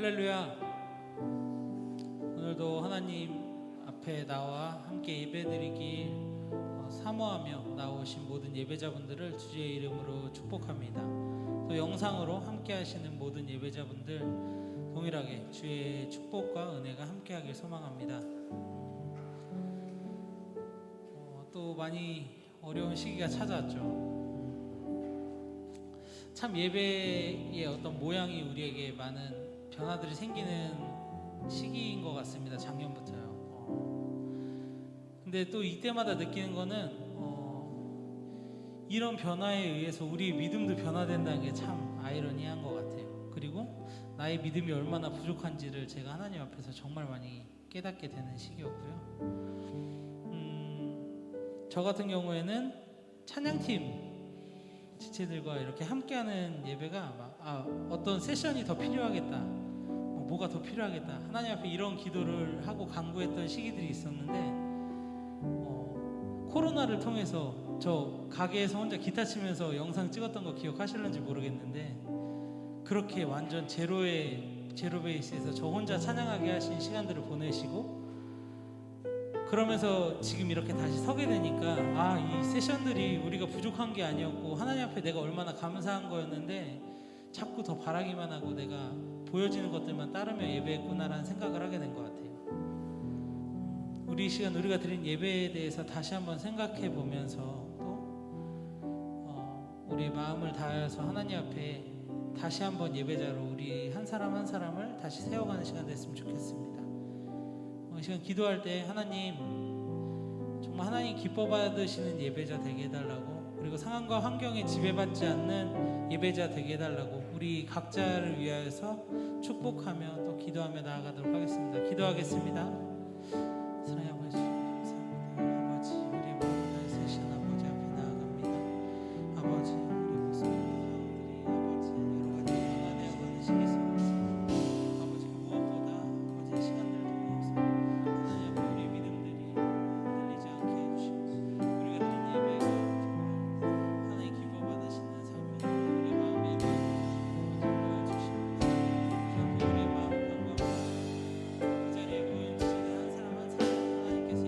할렐루야. 오늘도 하나님 앞에 나와 함께 예배드리길 사모하며 나오신 모든 예배자분들을 주의 이름으로 축복합니다. 또 영상으로 함께 하시는 모든 예배자분들 동일하게 주의 축복과 은혜가 함께 하길 소망합니다. 또 많이 어려운 시기가 찾아왔죠. 참 예배의 어떤 모양이 우리에게 많은 변화들이 생기는 시기인 것 같습니다. 작년부터요. 근데 또 이때마다 느끼는 거는 이런 변화에 의해서 우리 믿음도 변화된다는 게 참 아이러니한 것 같아요. 그리고 나의 믿음이 얼마나 부족한지를 제가 하나님 앞에서 정말 많이 깨닫게 되는 시기였고요. 저 같은 경우에는 찬양팀 지체들과 이렇게 함께하는 예배가 어떤 세션이 더 필요하겠다, 뭐가 더 필요하겠다, 하나님 앞에 이런 기도를 하고 간구했던 시기들이 있었는데 코로나를 통해서 저 가게에서 혼자 기타 치면서 영상 찍었던 거 기억하실는지 모르겠는데 그렇게 완전 제로 베이스에서 저 혼자 찬양하게 하신 시간들을 보내시고 그러면서 지금 이렇게 다시 서게 되니까 이 세션들이 우리가 부족한 게 아니었고 하나님 앞에 내가 얼마나 감사한 거였는데 자꾸 더 바라기만 하고 내가 보여지는 것들만 따르며 예배했구나라는 생각을 하게 된 것 같아요. 우리 이 시간 우리가 드린 예배에 대해서 다시 한번 생각해 보면서 또 우리의 마음을 다해서 하나님 앞에 다시 한번 예배자로 우리 한 사람 한 사람을 다시 세워가는 시간 됐으면 좋겠습니다. 이 시간 기도할 때 하나님 정말 하나님 기뻐 받으시는 예배자 되게 해달라고, 그리고 상황과 환경에 지배받지 않는 예배자 되게 해달라고 우리 각자를 위하여서 축복하며 또 기도하며 나아가도록 하겠습니다. 기도하겠습니다. 사랑의 아버지 감사합니다. 아버지 우리의 모든 세션 아버지 앞에 나아갑니다. 아버지 우리 모습 가운데 아버지 여러 가지 변화되어가는 시기 속에서 아버지 무엇보다 아버지 시간들을 통해서 하나님 앞에 우리 믿음들이 흔들리지 않게 해주시고 우리가 드린 예배가 하나님 기뻐 받으시는 삶을 우리 마음에 보여주시고 그 앞에 우리의 마음을 간구합니다. 그 자리에 모인 주시는 한 사람 한 사람 하나님께서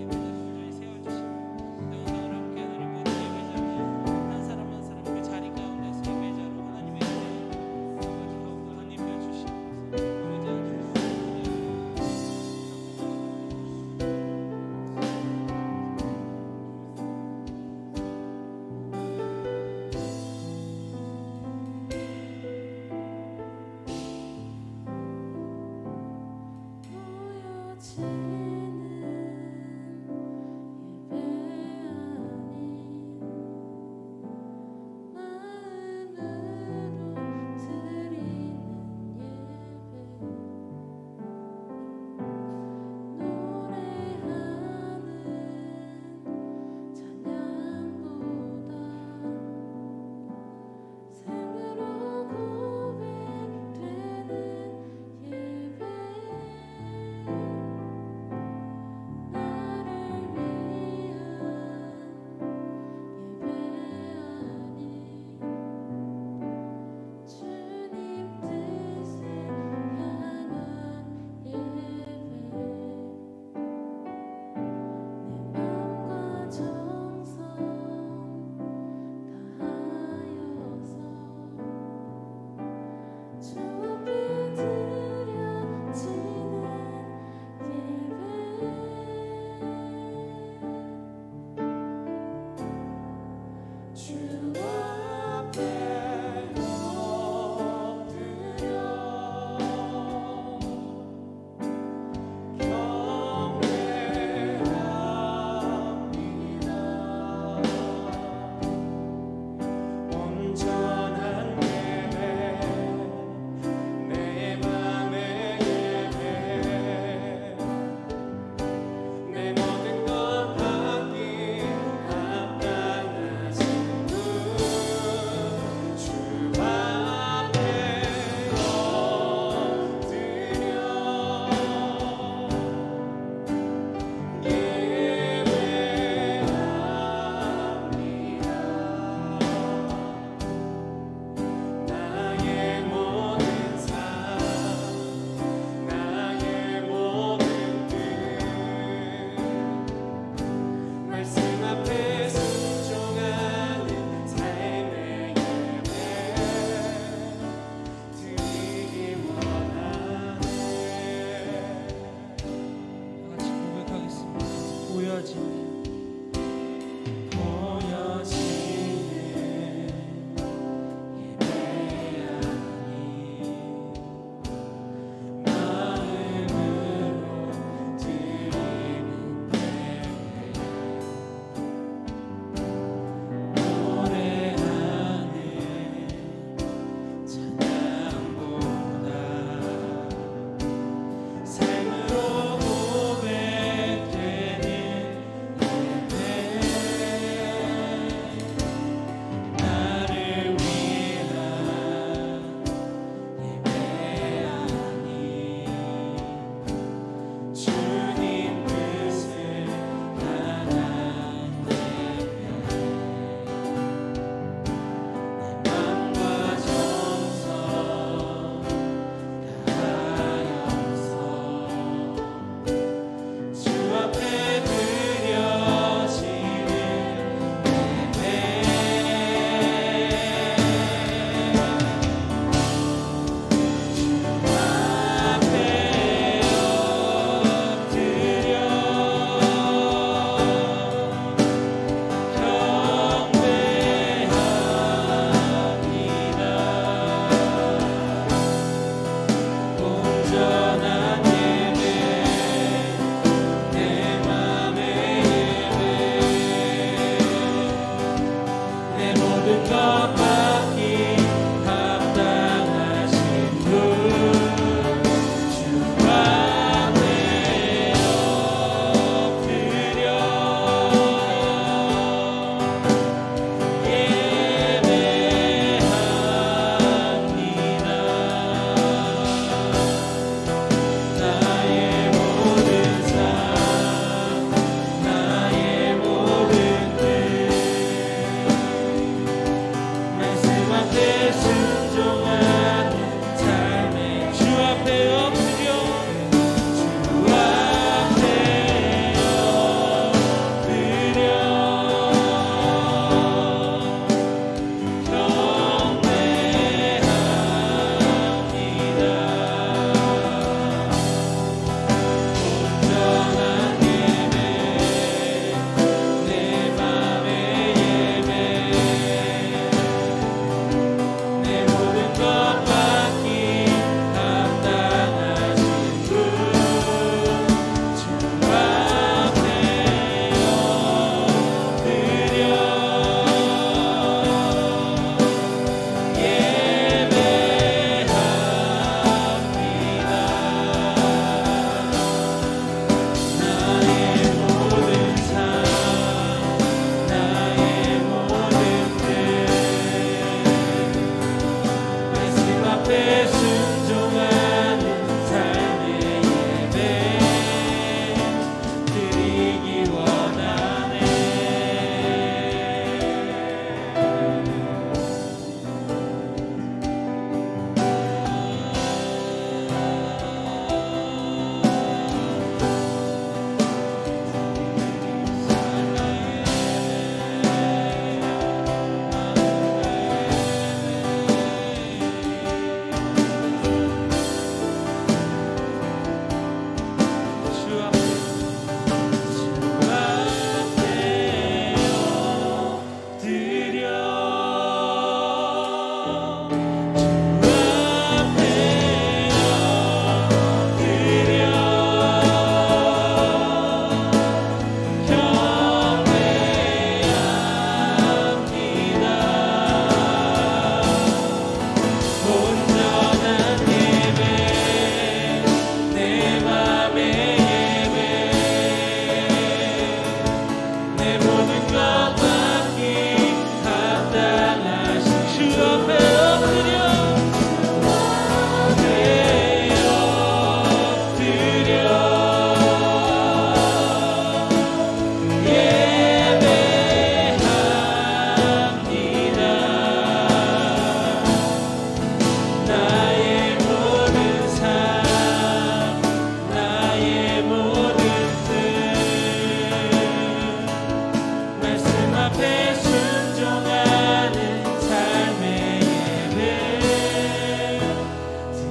앞에 순종하는 삶의 예배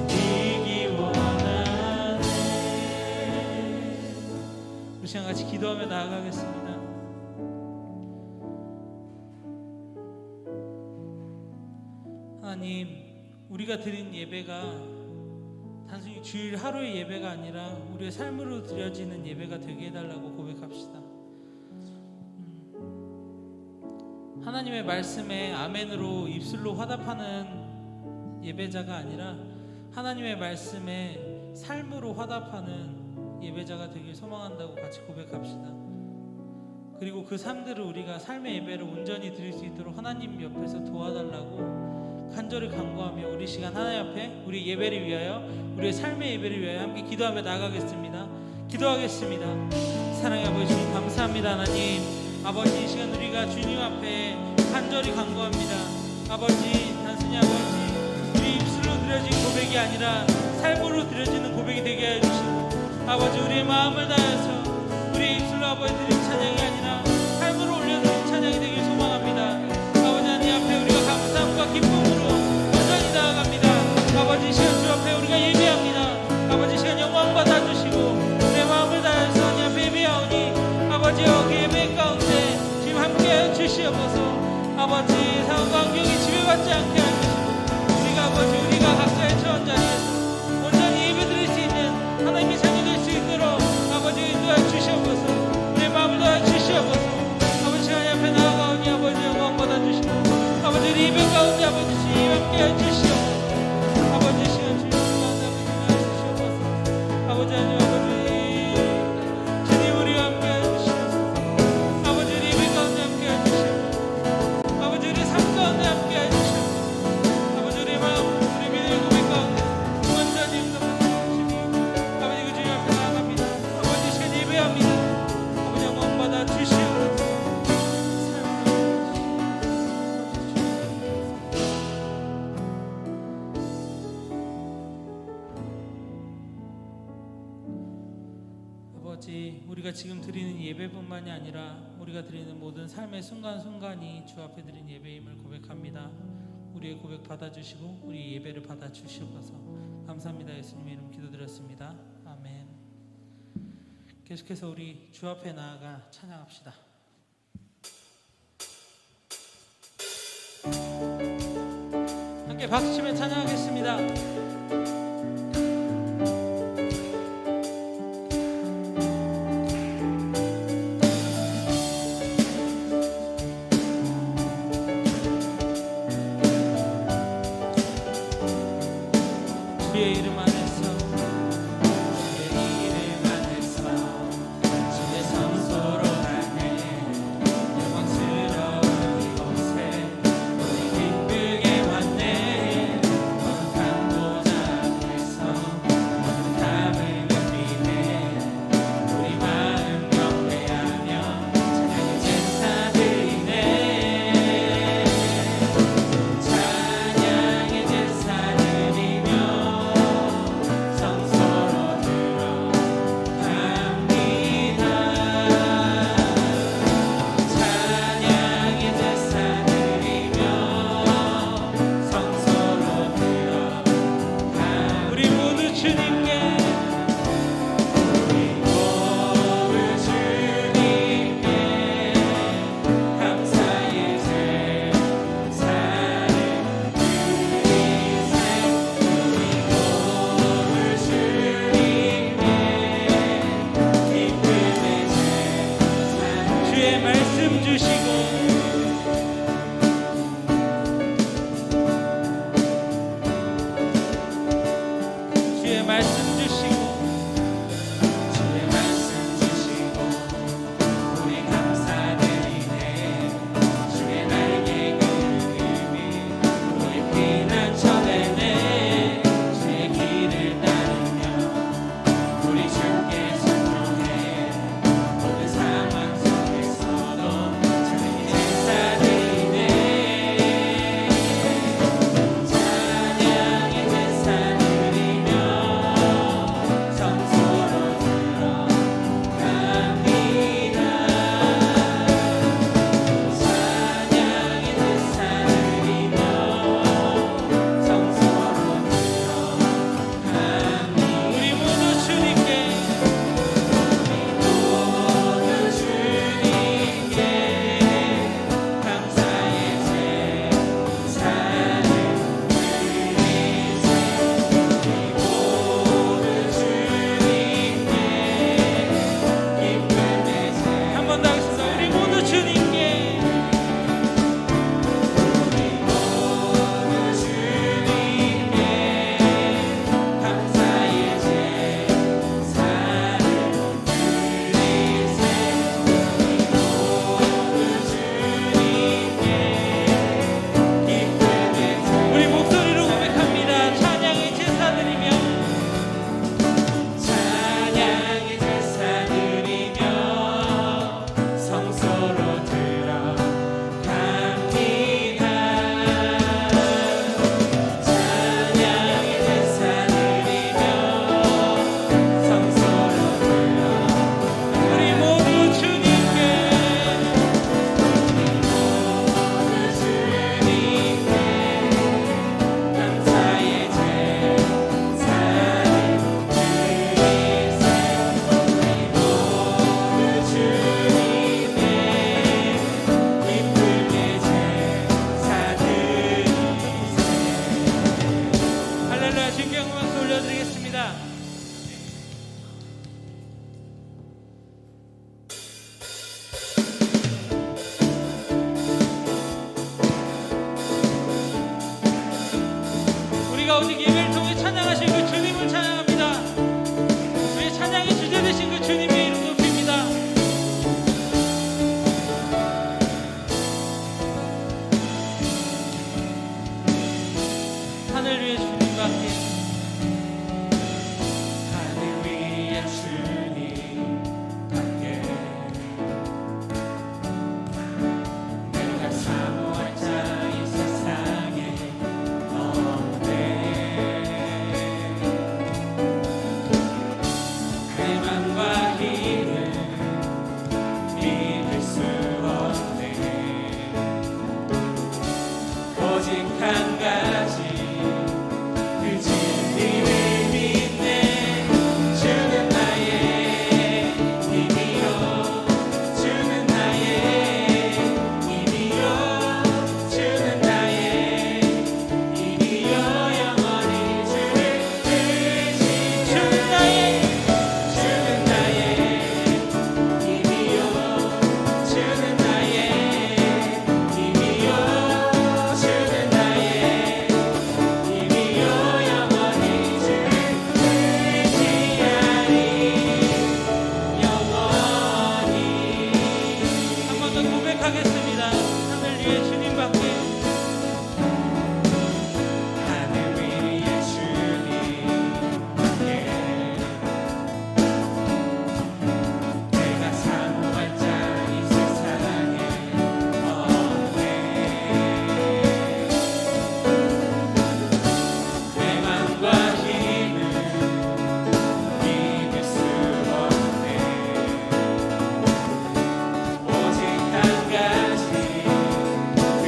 드리기 원하네. 우리 시간 같이 기도하며 나아가겠습니다. 하나님, 우리가 드린 예배가 단순히 주일 하루의 예배가 아니라 우리의 삶으로 드려지는 예배가 되게 해달라고 고백합시다. 하나님의 말씀에 아멘으로 입술로 화답하는 예배자가 아니라 하나님의 말씀에 삶으로 화답하는 예배자가 되길 소망한다고 같이 고백합시다. 그리고 그 삶들을 우리가 삶의 예배를 온전히 드릴 수 있도록 하나님 옆에서 도와달라고 간절히 간구하며 우리 시간 하나님 앞에 우리 예배를 위하여, 우리의 삶의 예배를 위하여 함께 기도하며 나가겠습니다. 기도하겠습니다. 사랑의 아버지 주님 감사합니다. 하나님, 아버지 이 시간 우리가 주님 앞에 간절히 간구합니다. 아버지, 단순히 아버지 우리 입술로 드려진 고백이 아니라 삶으로 드려지는 고백이 되게 하여 주시고, 아버지 우리의 마음을 다해서 우리의 입술로 아버지 드린 찬양이 아니라 삶으로 올려드린 찬양이 되길 소망합니다. 아버지 하나님 앞에 우리가 감사함과 기쁨으로 온전히 나아갑니다. 아버지 이 시간 주 앞에 우리가 예배합니다. 아버지 이 시간 영광 받아주시고 우리의 마음을 다해서 하나님 앞에 예배하오니 아버지 여기 예배 가운데 지금 함께하여 주시옵소서. 아버지 상황과 환경이 지배받지 않게 하시고 우리가 아버지 우리가 각자의 처한 자리에서 온전히 예배드릴 수 있는 하나님의 자녀 될 수 있도록 아버지 인도하여 주시옵소서. 우리의 마음을 다하여 주시옵소서. 아버지 시간 앞에 나아가오니 아버지 영광 받아주시고 아버지 우리 예배 가운데 아버지 주님 함께하여 주시옵소서. 아버지 시간 주님 가운데 아버지 하여 주시옵소서. 아버지 하나님 아버지 주님 우리와 함께하여 주시옵소서. 아버지 우리 예배 가운데 함께하여 주시옵소서. 아버지 우리 삶 가운데 함께하여 주시옵소서. 아버지 우리 마음 우리 믿음의 고백 가운데 온전히 인도받아 주시옵소서. 아버지 그 주님 앞에 나아갑니다. 아버지 시간 예배합니다. 아버지 영광 받아 주시옵소서. 아버지, 우리가 지금 드리는 예배뿐만이 아니라 우리가 드리는 모든 삶의 순간순간이 주 앞에 드린 예배임을 고백합니다. 우리의 고백 받아주시고 우리 예배를 받아주시옵소서. 감사합니다. 예수님의 이름 기도드렸습니다. 아멘. 계속해서 우리 주 앞에 나아가 찬양합시다. 함께 박수치며 찬양하겠습니다. 주의 이름 안에서 주의 성소로 가네. 영광스러운 이곳에 우리 기쁘게 왔네. 거룩한 곳 오직 예배를 통해 찬양하신 그 주님을 찬양합니다. 우리의 찬양의 주제 되신 그 주님의 이름 높입니다. 하늘 위에 주님밖에, 하늘 위에 주님밖에 내가 사모할 자 이 세상에 없네. 대만과 힘은 믿을 수 없네. 오직 한 가지 그 진리를 믿네. 주는 나의 힘이요, 주는 나의 힘이요, 주는 나의 힘이요. 영원히 주를 의지하네. 주는 나의 힘이요, 주는 나의 힘이요, 주는 나의 힘이요. 영원히 주를 의지하리. 영원히. 한 번 더 고백하겠습니다. 하늘 위에 주님밖에, 하늘 위에 주님밖에 내가 사모할 자 이 세상에 없네. 대만과 힘은 믿을 수 없네. 오직 한 가지 그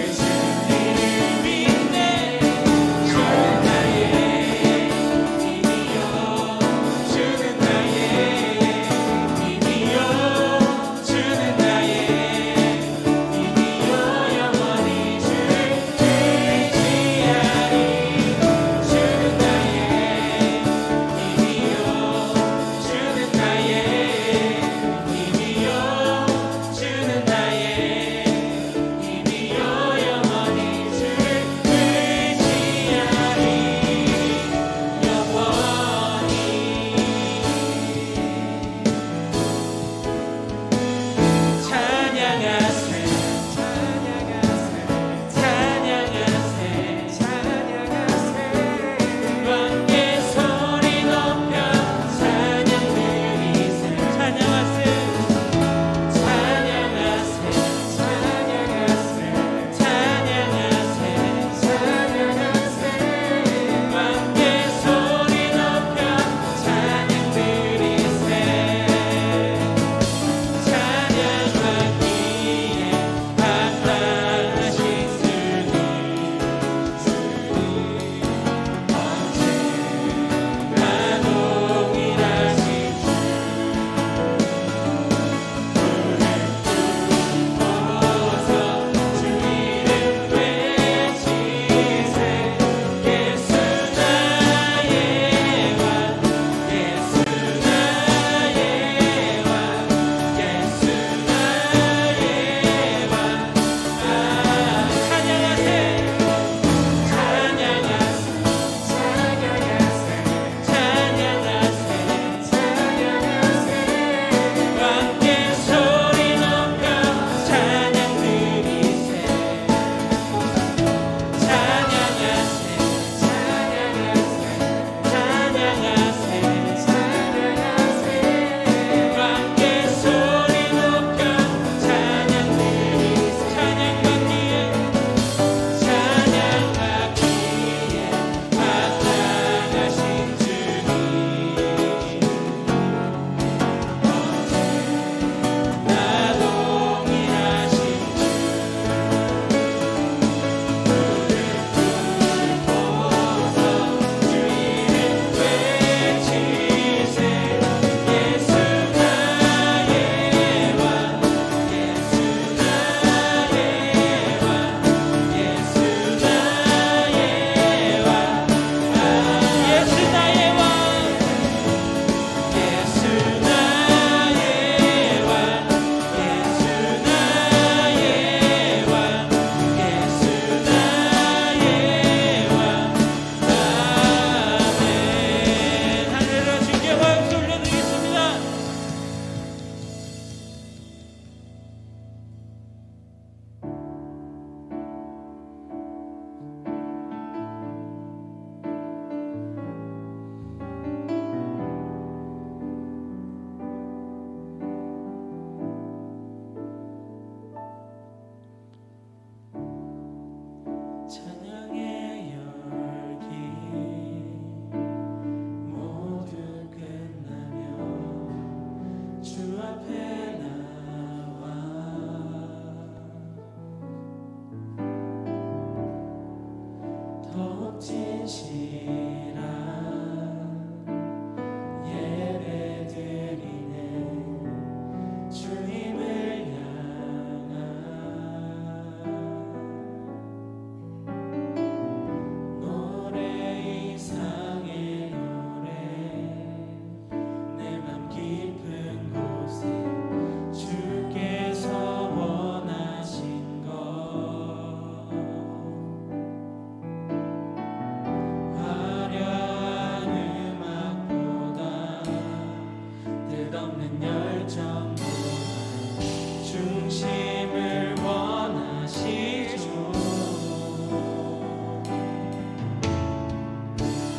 진실한 예배드리네 주님을 향한 노래 이상의 노래 내 맘 깊은 곳에 주께서 원하신 것 화려한 음악보다 뜻없는 열정보다 중심을 원하시죠.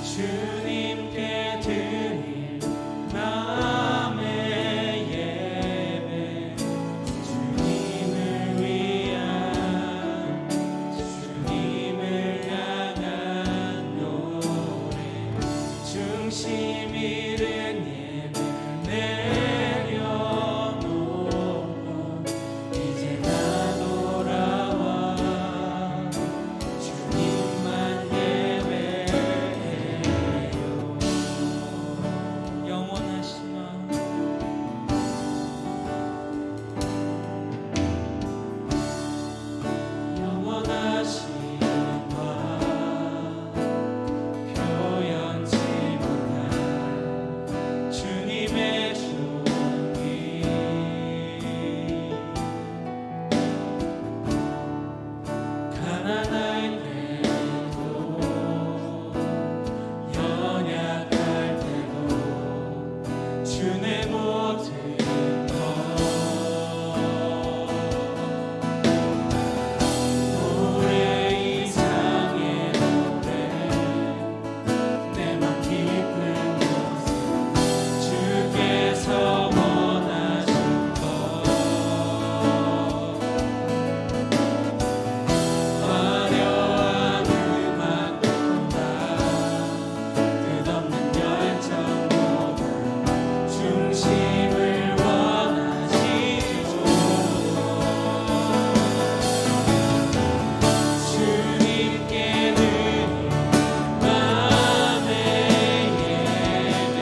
주님께 드릴 마음의 예배 주님을 위한 주님을 향한 노래 중심 잃은 예배 내려놓고 이제 나 돌아와 주님만 예배해요. 영원하시마 영원하신 과 표현치 못할 주님의 존귀 가난할 때도 연약할 때도 주의 모든 것 노래 이상의 노래 내 맘 깊은 곳에 주께서 원하신 것 화려한 음악보다 뜻없는 열정보다 중심을 원하시죠. 주님께 드릴 마음의 예배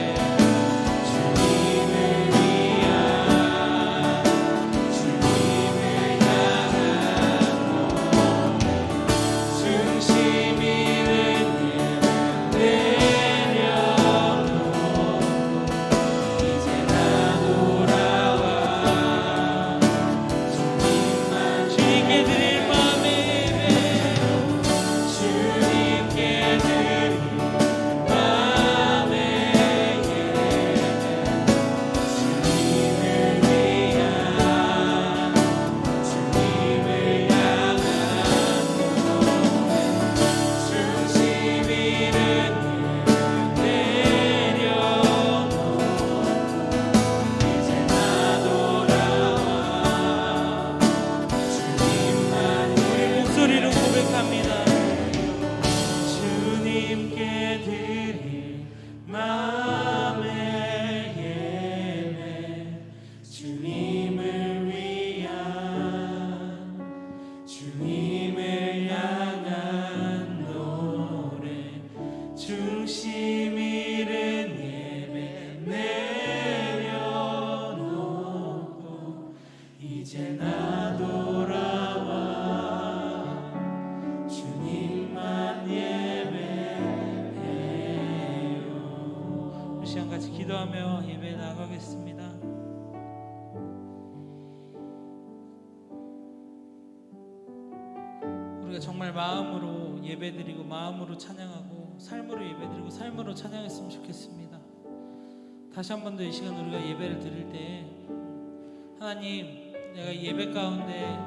주님을 위한 주님을 향한 노래 중심 잃은 예배 내려놓고 이제 나 돌아와 주님만 주님께 드릴 마음의 예배 주님께 드릴 마음의 예배 주님을 위한 주님을 향한 노래 중심 잃은 예배 내려놓고 이제 나 돌아와 주님만 우리 목소리로 고백합니다. 주님께 드릴 마음의 예배 주님을 위한 주님을 향한 노래 중심 잃은 예배 내려놓고 이제 나 돌아와 주님만 예배해요. 우리 시간 같이 기도하며 예배 나가겠습니다. 우리가 정말 마음으로 예배드리고 마음으로 찬양하고 삶으로 예배드리고 삶으로 찬양했으면 좋겠습니다. 다시 한 번 더 이 시간 우리가 예배를 드릴 때 하나님, 내가 예배 가운데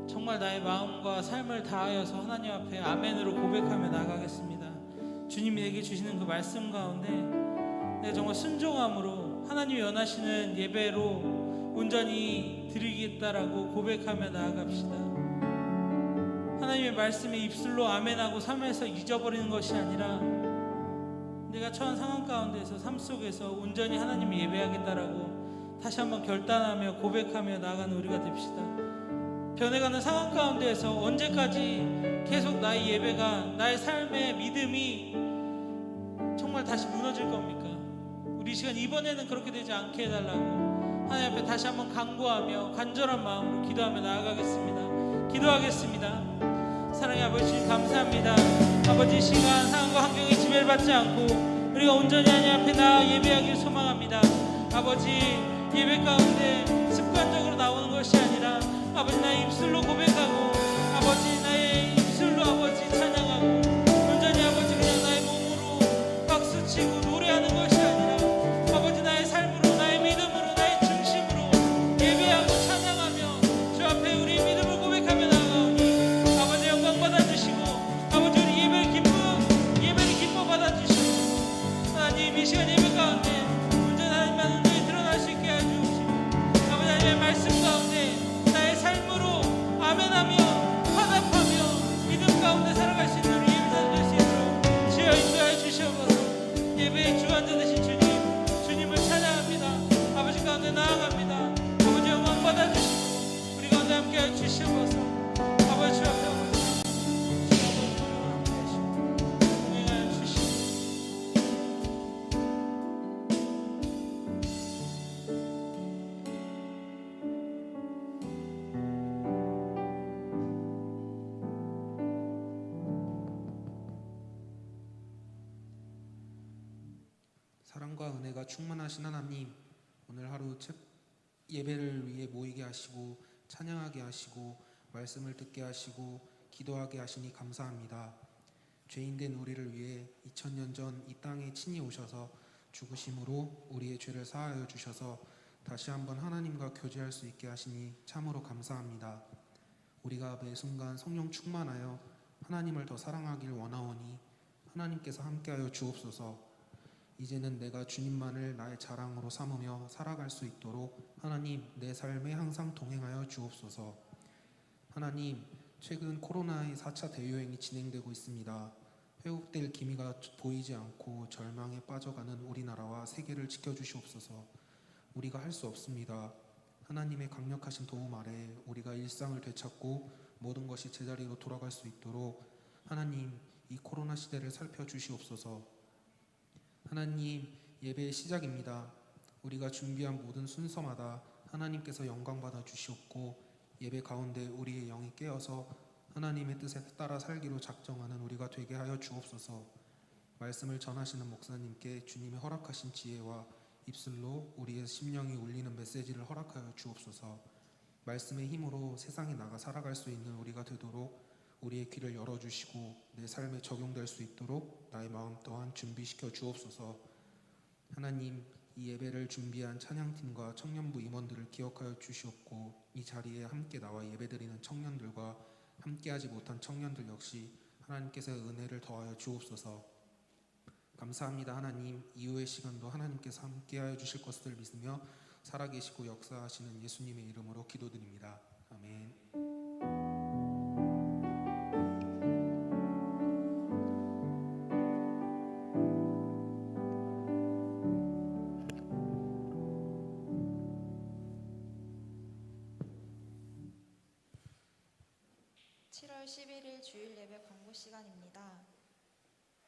정말 나의 마음과 삶을 다하여서 하나님 앞에 아멘으로 고백하며 나가겠습니다. 주님이 내게 주시는 그 말씀 가운데 내가 정말 순종함으로 하나님이 원하시는 예배로 온전히 드리겠다라고 고백하며 나아갑시다. 하나님의 말씀에 입술로 아멘하고 삶에서 잊어버리는 것이 아니라 내가 처한 상황 가운데서 삶 속에서 온전히 하나님을 예배하겠다라고 다시 한번 결단하며 고백하며 나아가는 우리가 됩시다. 변해가는 상황 가운데에서 언제까지 계속 나의 예배가, 나의 삶의 믿음이 정말 다시 무너질 겁니까? 우리 시간 이번에는 그렇게 되지 않게 해달라고 하나님 앞에 다시 한번 간구하며 간절한 마음으로 기도하며 나아가겠습니다. 기도하겠습니다. 사랑의 아버지 주님 감사합니다. 아버지 시간 상황과 환경에 지배를 받지 않고 우리가 온전히 하나님 앞에 나아 예배하길 소망합니다. 아버지 예배 가운데 습관적으로 나오는 것이 아니라 아버지 나의 입술로 고백하고 아버지 나의 입술로 아버지 찬양하고 온전히 아버지 그냥 나의 몸으로 박수치고 노래하는 것이 아니라 아버지 나의 삶으로 나의 믿음으로 나의 중심으로 예배하고 찬양하며 주 앞에 우리의 믿음을 고백하며 나아가오니 아버지 영광 받아주시고 아버지 우리 예배를 기뻐 받아주시고 하나님 이 시간 예배 가운데 온전히 하나님만 온전히 드러날 수 있게 해주시고 아버지 하나님의 말씀 가운데 나의 삶으로 아멘하며 화답하며 믿음 가운데 살아갈 수 있는 우리 예배자들 될 수 있도록 주여 인도하여 주시옵소서. 예배의 주관자 되신 주님을 찬양합니다. 아버지 가운데 나아갑니다. 아버지 영광 받아주시고 우리 가운데 함께하여 주시옵소서. 아버지 주 앞에 오고 주 아버지 함께하시고 동행하여 주시옵소서. 사랑과 은혜가 충만하신 하나님, 오늘 하루 예배를 위해 모이게 하시고 찬양하게 하시고 말씀을 듣게 하시고 기도하게 하시니 감사합니다. 죄인된 우리를 위해 2000년 전 이 땅에 친히 오셔서 죽으심으로 우리의 죄를 사하여 주셔서 다시 한번 하나님과 교제할 수 있게 하시니 참으로 감사합니다. 우리가 매 순간 성령 충만하여 하나님을 더 사랑하길 원하오니 하나님께서 함께하여 주옵소서. 이제는 내가 주님만을 나의 자랑으로 삼으며 살아갈 수 있도록 하나님 내 삶에 항상 동행하여 주옵소서. 하나님, 최근 코로나의 4차 대유행이 진행되고 있습니다. 회복될 기미가 보이지 않고 절망에 빠져가는 우리나라와 세계를 지켜주시옵소서. 우리가 할 수 없습니다. 하나님의 강력하신 도움 아래 우리가 일상을 되찾고 모든 것이 제자리로 돌아갈 수 있도록 하나님 이 코로나 시대를 살펴주시옵소서. 하나님, 예배의 시작입니다. 우리가 준비한 모든 순서마다 하나님께서 영광받아 주시옵고 예배 가운데 우리의 영이 깨어서 하나님의 뜻에 따라 살기로 작정하는 우리가 되게 하여 주옵소서. 말씀을 전하시는 목사님께 주님의 허락하신 지혜와 입술로 우리의 심령이 울리는 메시지를 허락하여 주옵소서. 말씀의 힘으로 세상에 나가 살아갈 수 있는 우리가 되도록 우리의 귀를 열어주시고 내 삶에 적용될 수 있도록 나의 마음 또한 준비시켜 주옵소서. 하나님, 이 예배를 준비한 찬양팀과 청년부 임원들을 기억하여 주시옵고 이 자리에 함께 나와 예배드리는 청년들과 함께하지 못한 청년들 역시 하나님께서 은혜를 더하여 주옵소서. 감사합니다. 하나님, 이후의 시간도 하나님께서 함께하여 주실 것을 믿으며 살아계시고 역사하시는 예수님의 이름으로 기도드립니다. 아멘. 주일 예배 광고 시간입니다.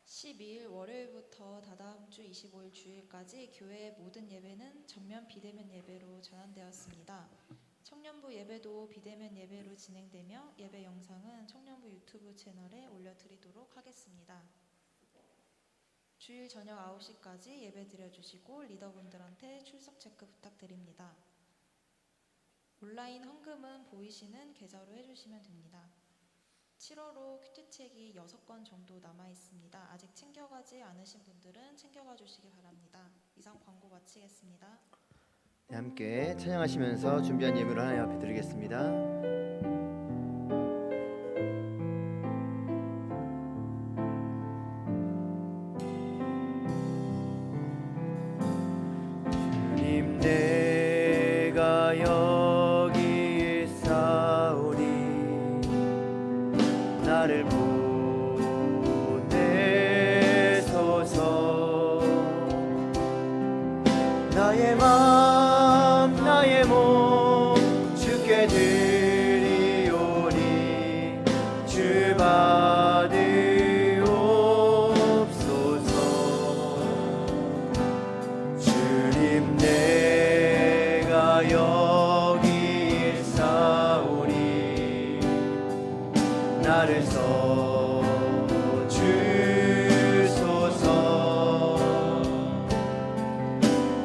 12일 월요일부터 다다음 주 25일 주일까지 교회의 모든 예배는 전면 비대면 예배로 전환되었습니다. 청년부 예배도 비대면 예배로 진행되며 예배 영상은 청년부 유튜브 채널에 올려드리도록 하겠습니다. 주일 저녁 9시까지 예배 드려주시고 리더분들한테 출석 체크 부탁드립니다. 온라인 헌금은 보이시는 계좌로 해주시면 됩니다. 7월호 큐티책이 6권 정도 남아있습니다. 아직 챙겨가지 않으신 분들은 챙겨가 주시기 바랍니다. 이상 광고 마치겠습니다. 네, 함께 찬양하시면서 준비한 예물을 하나님 앞에 드리겠습니다. 주님, 내가 여기 있사오니 나를 보내소서. 나의 맘 나의 몸 주께 드리오니 나를 받으옵소서. 주님 내가 여기 있사오니 나를 써주소서.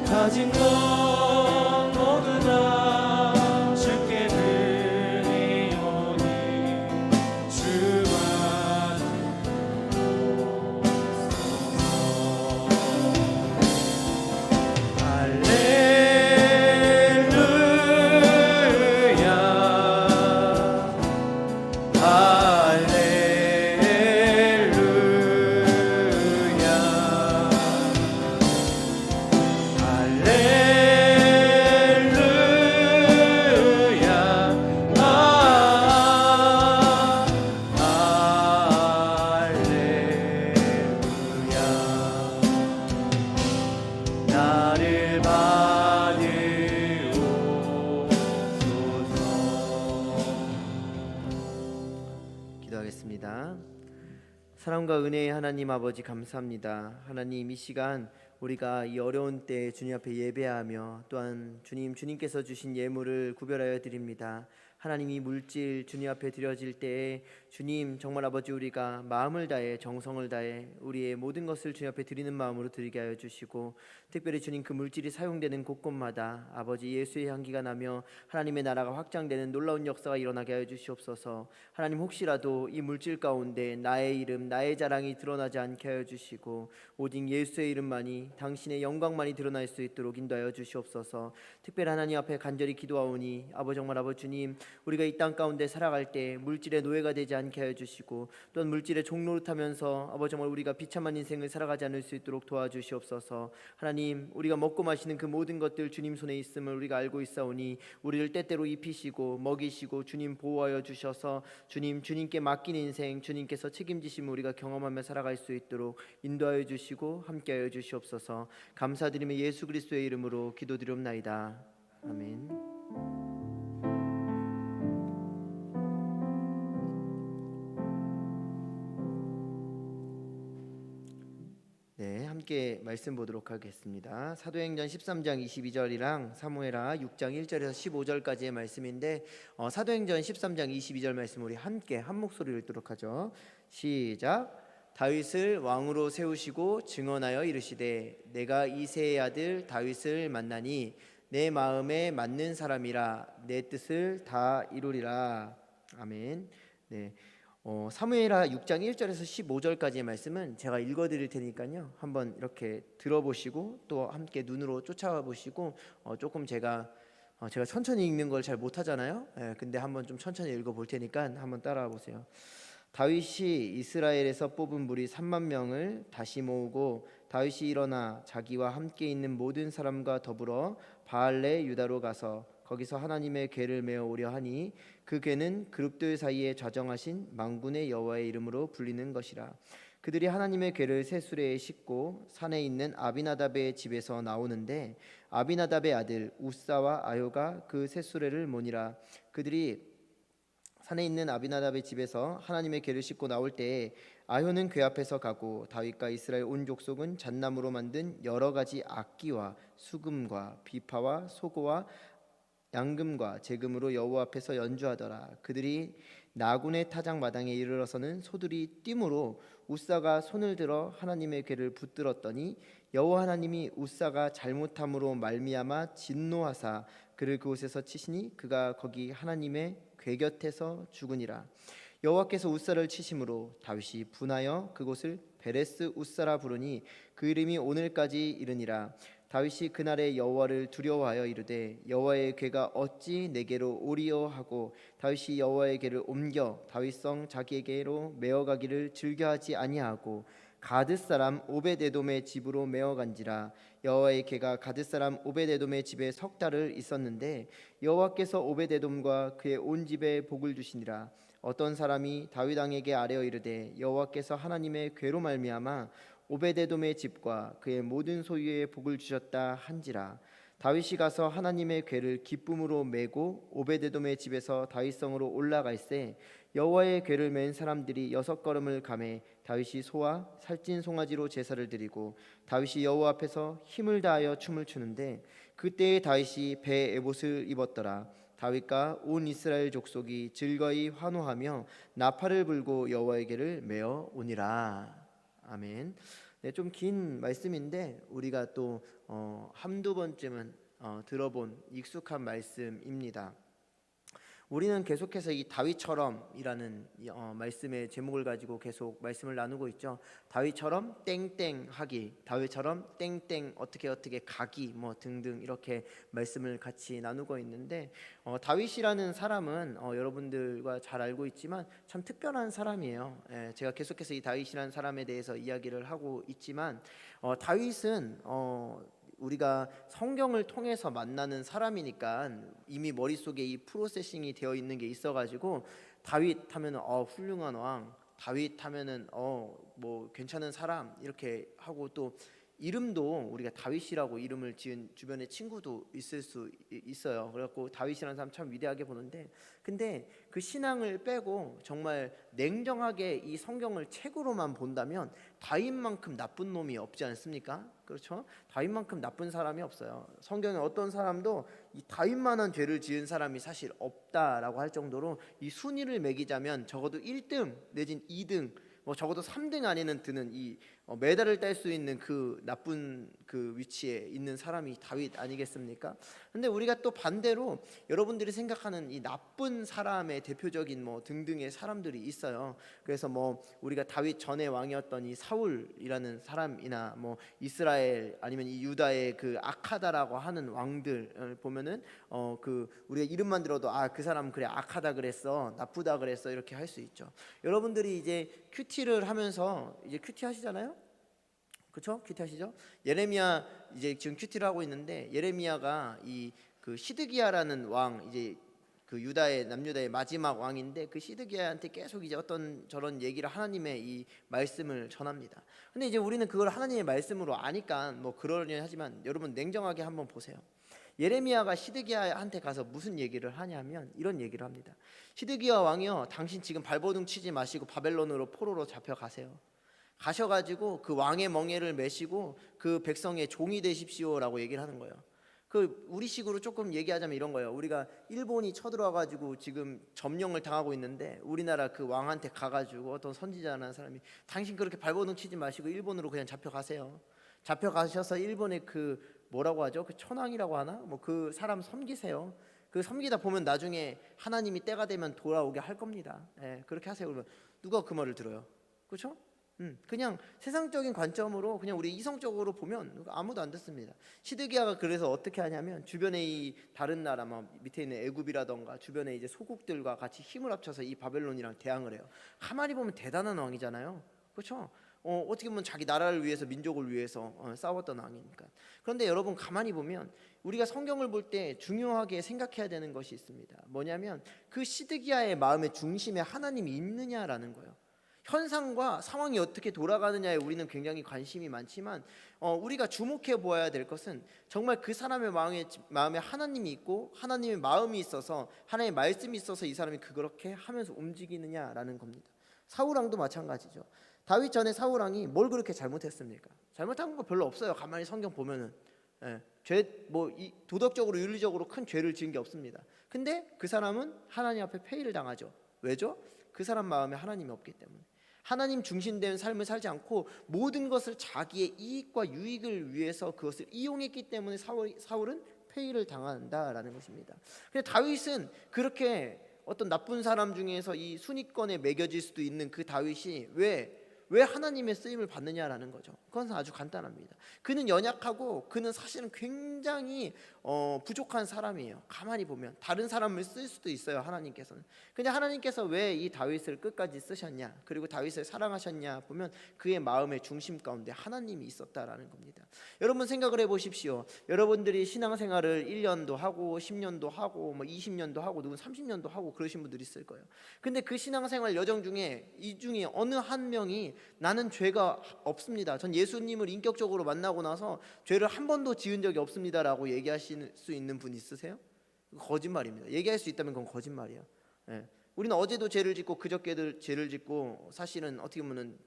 가진 것 모두 다 주께 드리오니 주 받으옵소서. 할렐루야 나를 받으옵소서. 기도하겠습니다. 사랑과 은혜의 하나님 아버지 감사합니다. 하나님 이 시간 우리가 이 어려운 때에 주님 앞에 예배하며 또한 주님께서 주신 예물을 구별하여 드립니다. 하나님 이 물질 주님 앞에 드려질 때에 주님 정말 아버지 우리가 마음을 다해 정성을 다해 우리의 모든 것을 주님 앞에 드리는 마음으로 드리게 하여 주시고 특별히 주님 그 물질이 사용되는 곳곳마다 아버지 예수의 향기가 나며 하나님의 나라가 확장되는 놀라운 역사가 일어나게 하여 주시옵소서. 하나님 혹시라도 이 물질 가운데 나의 이름 나의 자랑이 드러나지 않게 하여 주시고 오직 예수의 이름만이 당신의 영광만이 드러날 수 있도록 인도하여 주시옵소서. 특별히 하나님 앞에 간절히 기도하오니 아버지 정말 아버지 주님 우리가 이 땅 가운데 살아갈 때 물질의 노예가 되지 않게 하여 주시고 또한 물질의 종노릇하면서 아버지 정말 우리가 비참한 인생을 살아가지 않을 수 있도록 도와주시옵소서. 하나님 우리가 먹고 마시는 그 모든 것들 주님 손에 있음을 우리가 알고 있사오니 우리를 때때로 입히시고 먹이시고 주님 보호하여 주셔서 주님께 맡긴 인생 주님께서 책임지심을 우리가 경험하며 살아갈 수 있도록 인도하여 주시고 함께하여 주시옵소서. 감사드리며 예수 그리스도의 이름으로 기도드리옵나이다. 아멘. 네, 함께 말씀 보도록 하겠습니다. 사도행전 13장 22절이랑 사무엘하 6장 1절에서 15절까지의 말씀인데 사도행전 13장 22절 말씀 우리 함께 한 목소리로 읽도록 하죠. 시작. 다윗을 왕으로 세우시고 증언하여 이르시되 내가 이새의 아들 다윗을 만나니 내 마음에 맞는 사람이라 내 뜻을 다 이루리라. 아멘. 네. 사무엘하 6장 1절에서 15절까지의 말씀은 제가 읽어드릴 테니까요 한번 이렇게 들어보시고 또 함께 눈으로 쫓아가 보시고 조금 제가 천천히 읽는 걸 잘 못하잖아요. 근데 한번 좀 천천히 읽어볼 테니까 한번 따라와 보세요. 다윗이 이스라엘에서 뽑은 무리 3만 명을 다시 모으고 다윗이 일어나 자기와 함께 있는 모든 사람과 더불어 바알레 유다로 가서 거기서 하나님의 궤를 메어 오려 하니 그 궤는 그룹들 사이에 좌정하신 만군의 여호와의 이름으로 불리는 것이라. 그들이 하나님의 궤를 새 수레에 싣고 산에 있는 아비나답의 집에서 나오는데 아비나답의 아들 우사와 아효가 그 새 수레를 모니라. 그들이 산에 있는 아비나답의 집에서 하나님의 궤를 싣고 나올 때에 아효는 궤 앞에서 가고 다윗과 이스라엘 온 족속은 잣나무로 만든 여러 가지 악기와 수금과 비파와 소고와 양금과 제금으로 여호와 앞에서 연주하더라. 그들이 나군의 타작 마당에 이르러서는 소들이 뛰므로 우사가 손을 들어 하나님의 궤를 붙들었더니 여호와 하나님이 우사가 잘못함으로 말미암아 진노하사 그를 그곳에서 치시니 그가 거기 하나님의 궤 곁에서 죽으니라. 여호와께서 우사를 치심으로 다윗이 분하여 그곳을 베레스 우사라 부르니 그 이름이 오늘까지 이르니라. 다윗이 그날에 여호와를 두려워하여 이르되 여호와의 궤가 어찌 내게로 오리요 하고 다윗이 여호와의 궤를 옮겨 다윗성 자기에게로 메어가기를 즐겨하지 아니하고 가드 사람 오벳에돔의 집으로 메어간지라. 여호와의 궤가 가드 사람 오벳에돔의 집에 석 달을 있었는데 여호와께서 오벳에돔과 그의 온 집에 복을 주시니라. 어떤 사람이 다윗 왕에게 아뢰어 이르되 여호와께서 하나님의 궤로 말미암아 오벳에돔의 집과 그의 모든 소유에 복을 주셨다 한지라. 다윗이 가서 하나님의 궤를 기쁨으로 메고 오벳에돔의 집에서 다윗성으로 올라갈새 여호와의 궤를 맨 사람들이 6걸음을 가매 다윗이 소와 살찐 송아지로 제사를 드리고 다윗이 여호와 앞에서 힘을 다하여 춤을 추는데 그때에 다윗이 배 에봇을 입었더라. 다윗과 온 이스라엘 족속이 즐거이 환호하며 나팔을 불고 여호와의 궤를 메어 오니라. 아멘. 네, 좀 긴 말씀인데 우리가 또 한두 번쯤은 들어본 익숙한 말씀입니다. 우리는 계속해서 이 다윗처럼이라는 말씀의 제목을 가지고 계속 말씀을 나누고 있죠. 다윗처럼 땡땡하기, 다윗처럼 땡땡 어떻게 가기 뭐 등등 이렇게 말씀을 같이 나누고 있는데 다윗이라는 사람은 여러분들과 잘 알고 있지만 참 특별한 사람이에요. 제가 계속해서 이 다윗이라는 사람에 대해서 이야기를 하고 있지만 다윗은 우리가 성경을 통해서 만나는 사람이니까 이미 머릿속에 이 프로세싱이 되어 있는 게 있어가지고 다윗 하면은 훌륭한 왕, 다윗 하면은 뭐 괜찮은 사람 이렇게 하고 또 이름도 우리가 다윗이라고 이름을 지은 주변에 친구도 있을 수 있어요. 그래갖고 다윗이라는 사람 참 위대하게 보는데 근데 그 신앙을 빼고 정말 냉정하게 이 성경을 책으로만 본다면 다윗만큼 나쁜 놈이 없지 않습니까? 그렇죠? 다윗만큼 나쁜 사람이 없어요. 성경에 어떤 사람도 이 다윗만한 죄를 지은 사람이 사실 없다라고 할 정도로 이 순위를 매기자면 적어도 1등 내진 2등 뭐 적어도 3등 안에는 드는 이 메달을 딸 수 있는 그 나쁜 그 위치에 있는 사람이 다윗 아니겠습니까? 근데 우리가 또 반대로 여러분들이 생각하는 이 나쁜 사람의 대표적인 뭐 등등의 사람들이 있어요. 그래서 뭐 우리가 다윗 전의 왕이었던 이 사울이라는 사람이나 뭐 이스라엘 아니면 이 유다의 그 아카다라고 하는 왕들 보면은 그 우리가 이름만 들어도 그 사람 그래 악하다 그랬어 나쁘다 그랬어 이렇게 할 수 있죠. 여러분들이 이제 큐티를 하면서 이제 큐티 하시잖아요. 그렇죠? 큐티 하시죠? 예레미야 이제 지금 큐티를 하고 있는데 예레미야가 이 그 시드기야라는 왕 이제 그 유다의 남유다의 마지막 왕인데 그 시드기야한테 계속 이제 어떤 저런 얘기를 하나님의 이 말씀을 전합니다. 근데 이제 우리는 그걸 하나님의 말씀으로 아니까 뭐 그러려 하지만 여러분 냉정하게 한번 보세요. 예레미야가 시드기야한테 가서 무슨 얘기를 하냐면 이런 얘기를 합니다. 시드기야 왕이요, 당신 지금 발버둥 치지 마시고 바벨론으로 포로로 잡혀가세요. 가셔가지고 그 왕의 멍에를 메시고 그 백성의 종이 되십시오라고 얘기를 하는 거예요. 그 우리식으로 조금 얘기하자면 이런 거예요. 우리가 일본이 쳐들어와가지고 지금 점령을 당하고 있는데 우리나라 그 왕한테 가가지고 어떤 선지자라는 사람이 당신 그렇게 발버둥 치지 마시고 일본으로 그냥 잡혀가세요. 잡혀가셔서 일본의 그 뭐라고 하죠? 그 천황이라고 하나? 뭐 그 사람 섬기세요. 그 섬기다 보면 나중에 하나님이 때가 되면 돌아오게 할 겁니다. 그렇게 하세요. 그러면 누가 그 말을 들어요? 그렇죠? 그냥 세상적인 관점으로 그냥 우리 이성적으로 보면 아무도 안 듣습니다. 시드기야가 그래서 어떻게 하냐면 주변에 이 다른 나라 밑에 있는 애굽이라던가 주변에 이제 소국들과 같이 힘을 합쳐서 이 바벨론이랑 대항을 해요. 가만히 보면 대단한 왕이잖아요. 그렇죠? 어떻게 보면 자기 나라를 위해서 민족을 위해서 싸웠던 왕이니까. 그런데 여러분 가만히 보면 우리가 성경을 볼 때 중요하게 생각해야 되는 것이 있습니다. 뭐냐면 그 시드기야의 마음의 중심에 하나님이 있느냐라는 거예요. 현상과 상황이 어떻게 돌아가느냐에 우리는 굉장히 관심이 많지만 우리가 주목해 보아야 될 것은 정말 그 사람의 마음에 하나님이 있고 하나님의 마음이 있어서 하나님의 말씀이 있어서 이 사람이 그렇게 하면서 움직이느냐라는 겁니다. 사울왕도 마찬가지죠. 다윗 전에 사울왕이 뭘 그렇게 잘못했습니까? 잘못한 거 별로 없어요. 가만히 성경 보면은 도덕적으로 윤리적으로 큰 죄를 지은 게 없습니다. 근데 그 사람은 하나님 앞에 폐위를 당하죠. 왜죠? 그 사람 마음에 하나님이 없기 때문에. 하나님 중심된 삶을 살지 않고 모든 것을 자기의 이익과 유익을 위해서 그것을 이용했기 때문에 사울은 폐위를 당한다라는 것입니다. 근데 다윗은 그렇게 어떤 나쁜 사람 중에서 이 순위권에 매겨질 수도 있는 그 다윗이 왜 하나님의 쓰임을 받느냐라는 거죠. 그건 아주 간단합니다. 그는 연약하고 그는 사실은 굉장히 부족한 사람이에요. 가만히 보면 다른 사람을 쓸 수도 있어요. 하나님께서는. 근데 하나님께서 왜 이 다윗을 끝까지 쓰셨냐, 그리고 다윗을 사랑하셨냐 보면 그의 마음의 중심 가운데 하나님이 있었다라는 겁니다. 여러분 생각을 해보십시오. 여러분들이 신앙생활을 1년도 하고 10년도 하고 뭐 20년도 하고 누군 30년도 하고 그러신 분들이 있을 거예요. 근데 그 신앙생활 여정 중에 이 중에 어느 한 명이 나는 죄가 없습니다, 전 예수님을 인격적으로 만나고 나서 죄를 한 번도 지은 적이 없습니다라고 얘기하실 수 있는 분 있으세요? 거짓말입니다. 얘기할 수 있다면 그건 거짓말이에요. 우리는 어제도 죄를 짓고 그저께도 죄를 짓고 사실은 어떻게 보면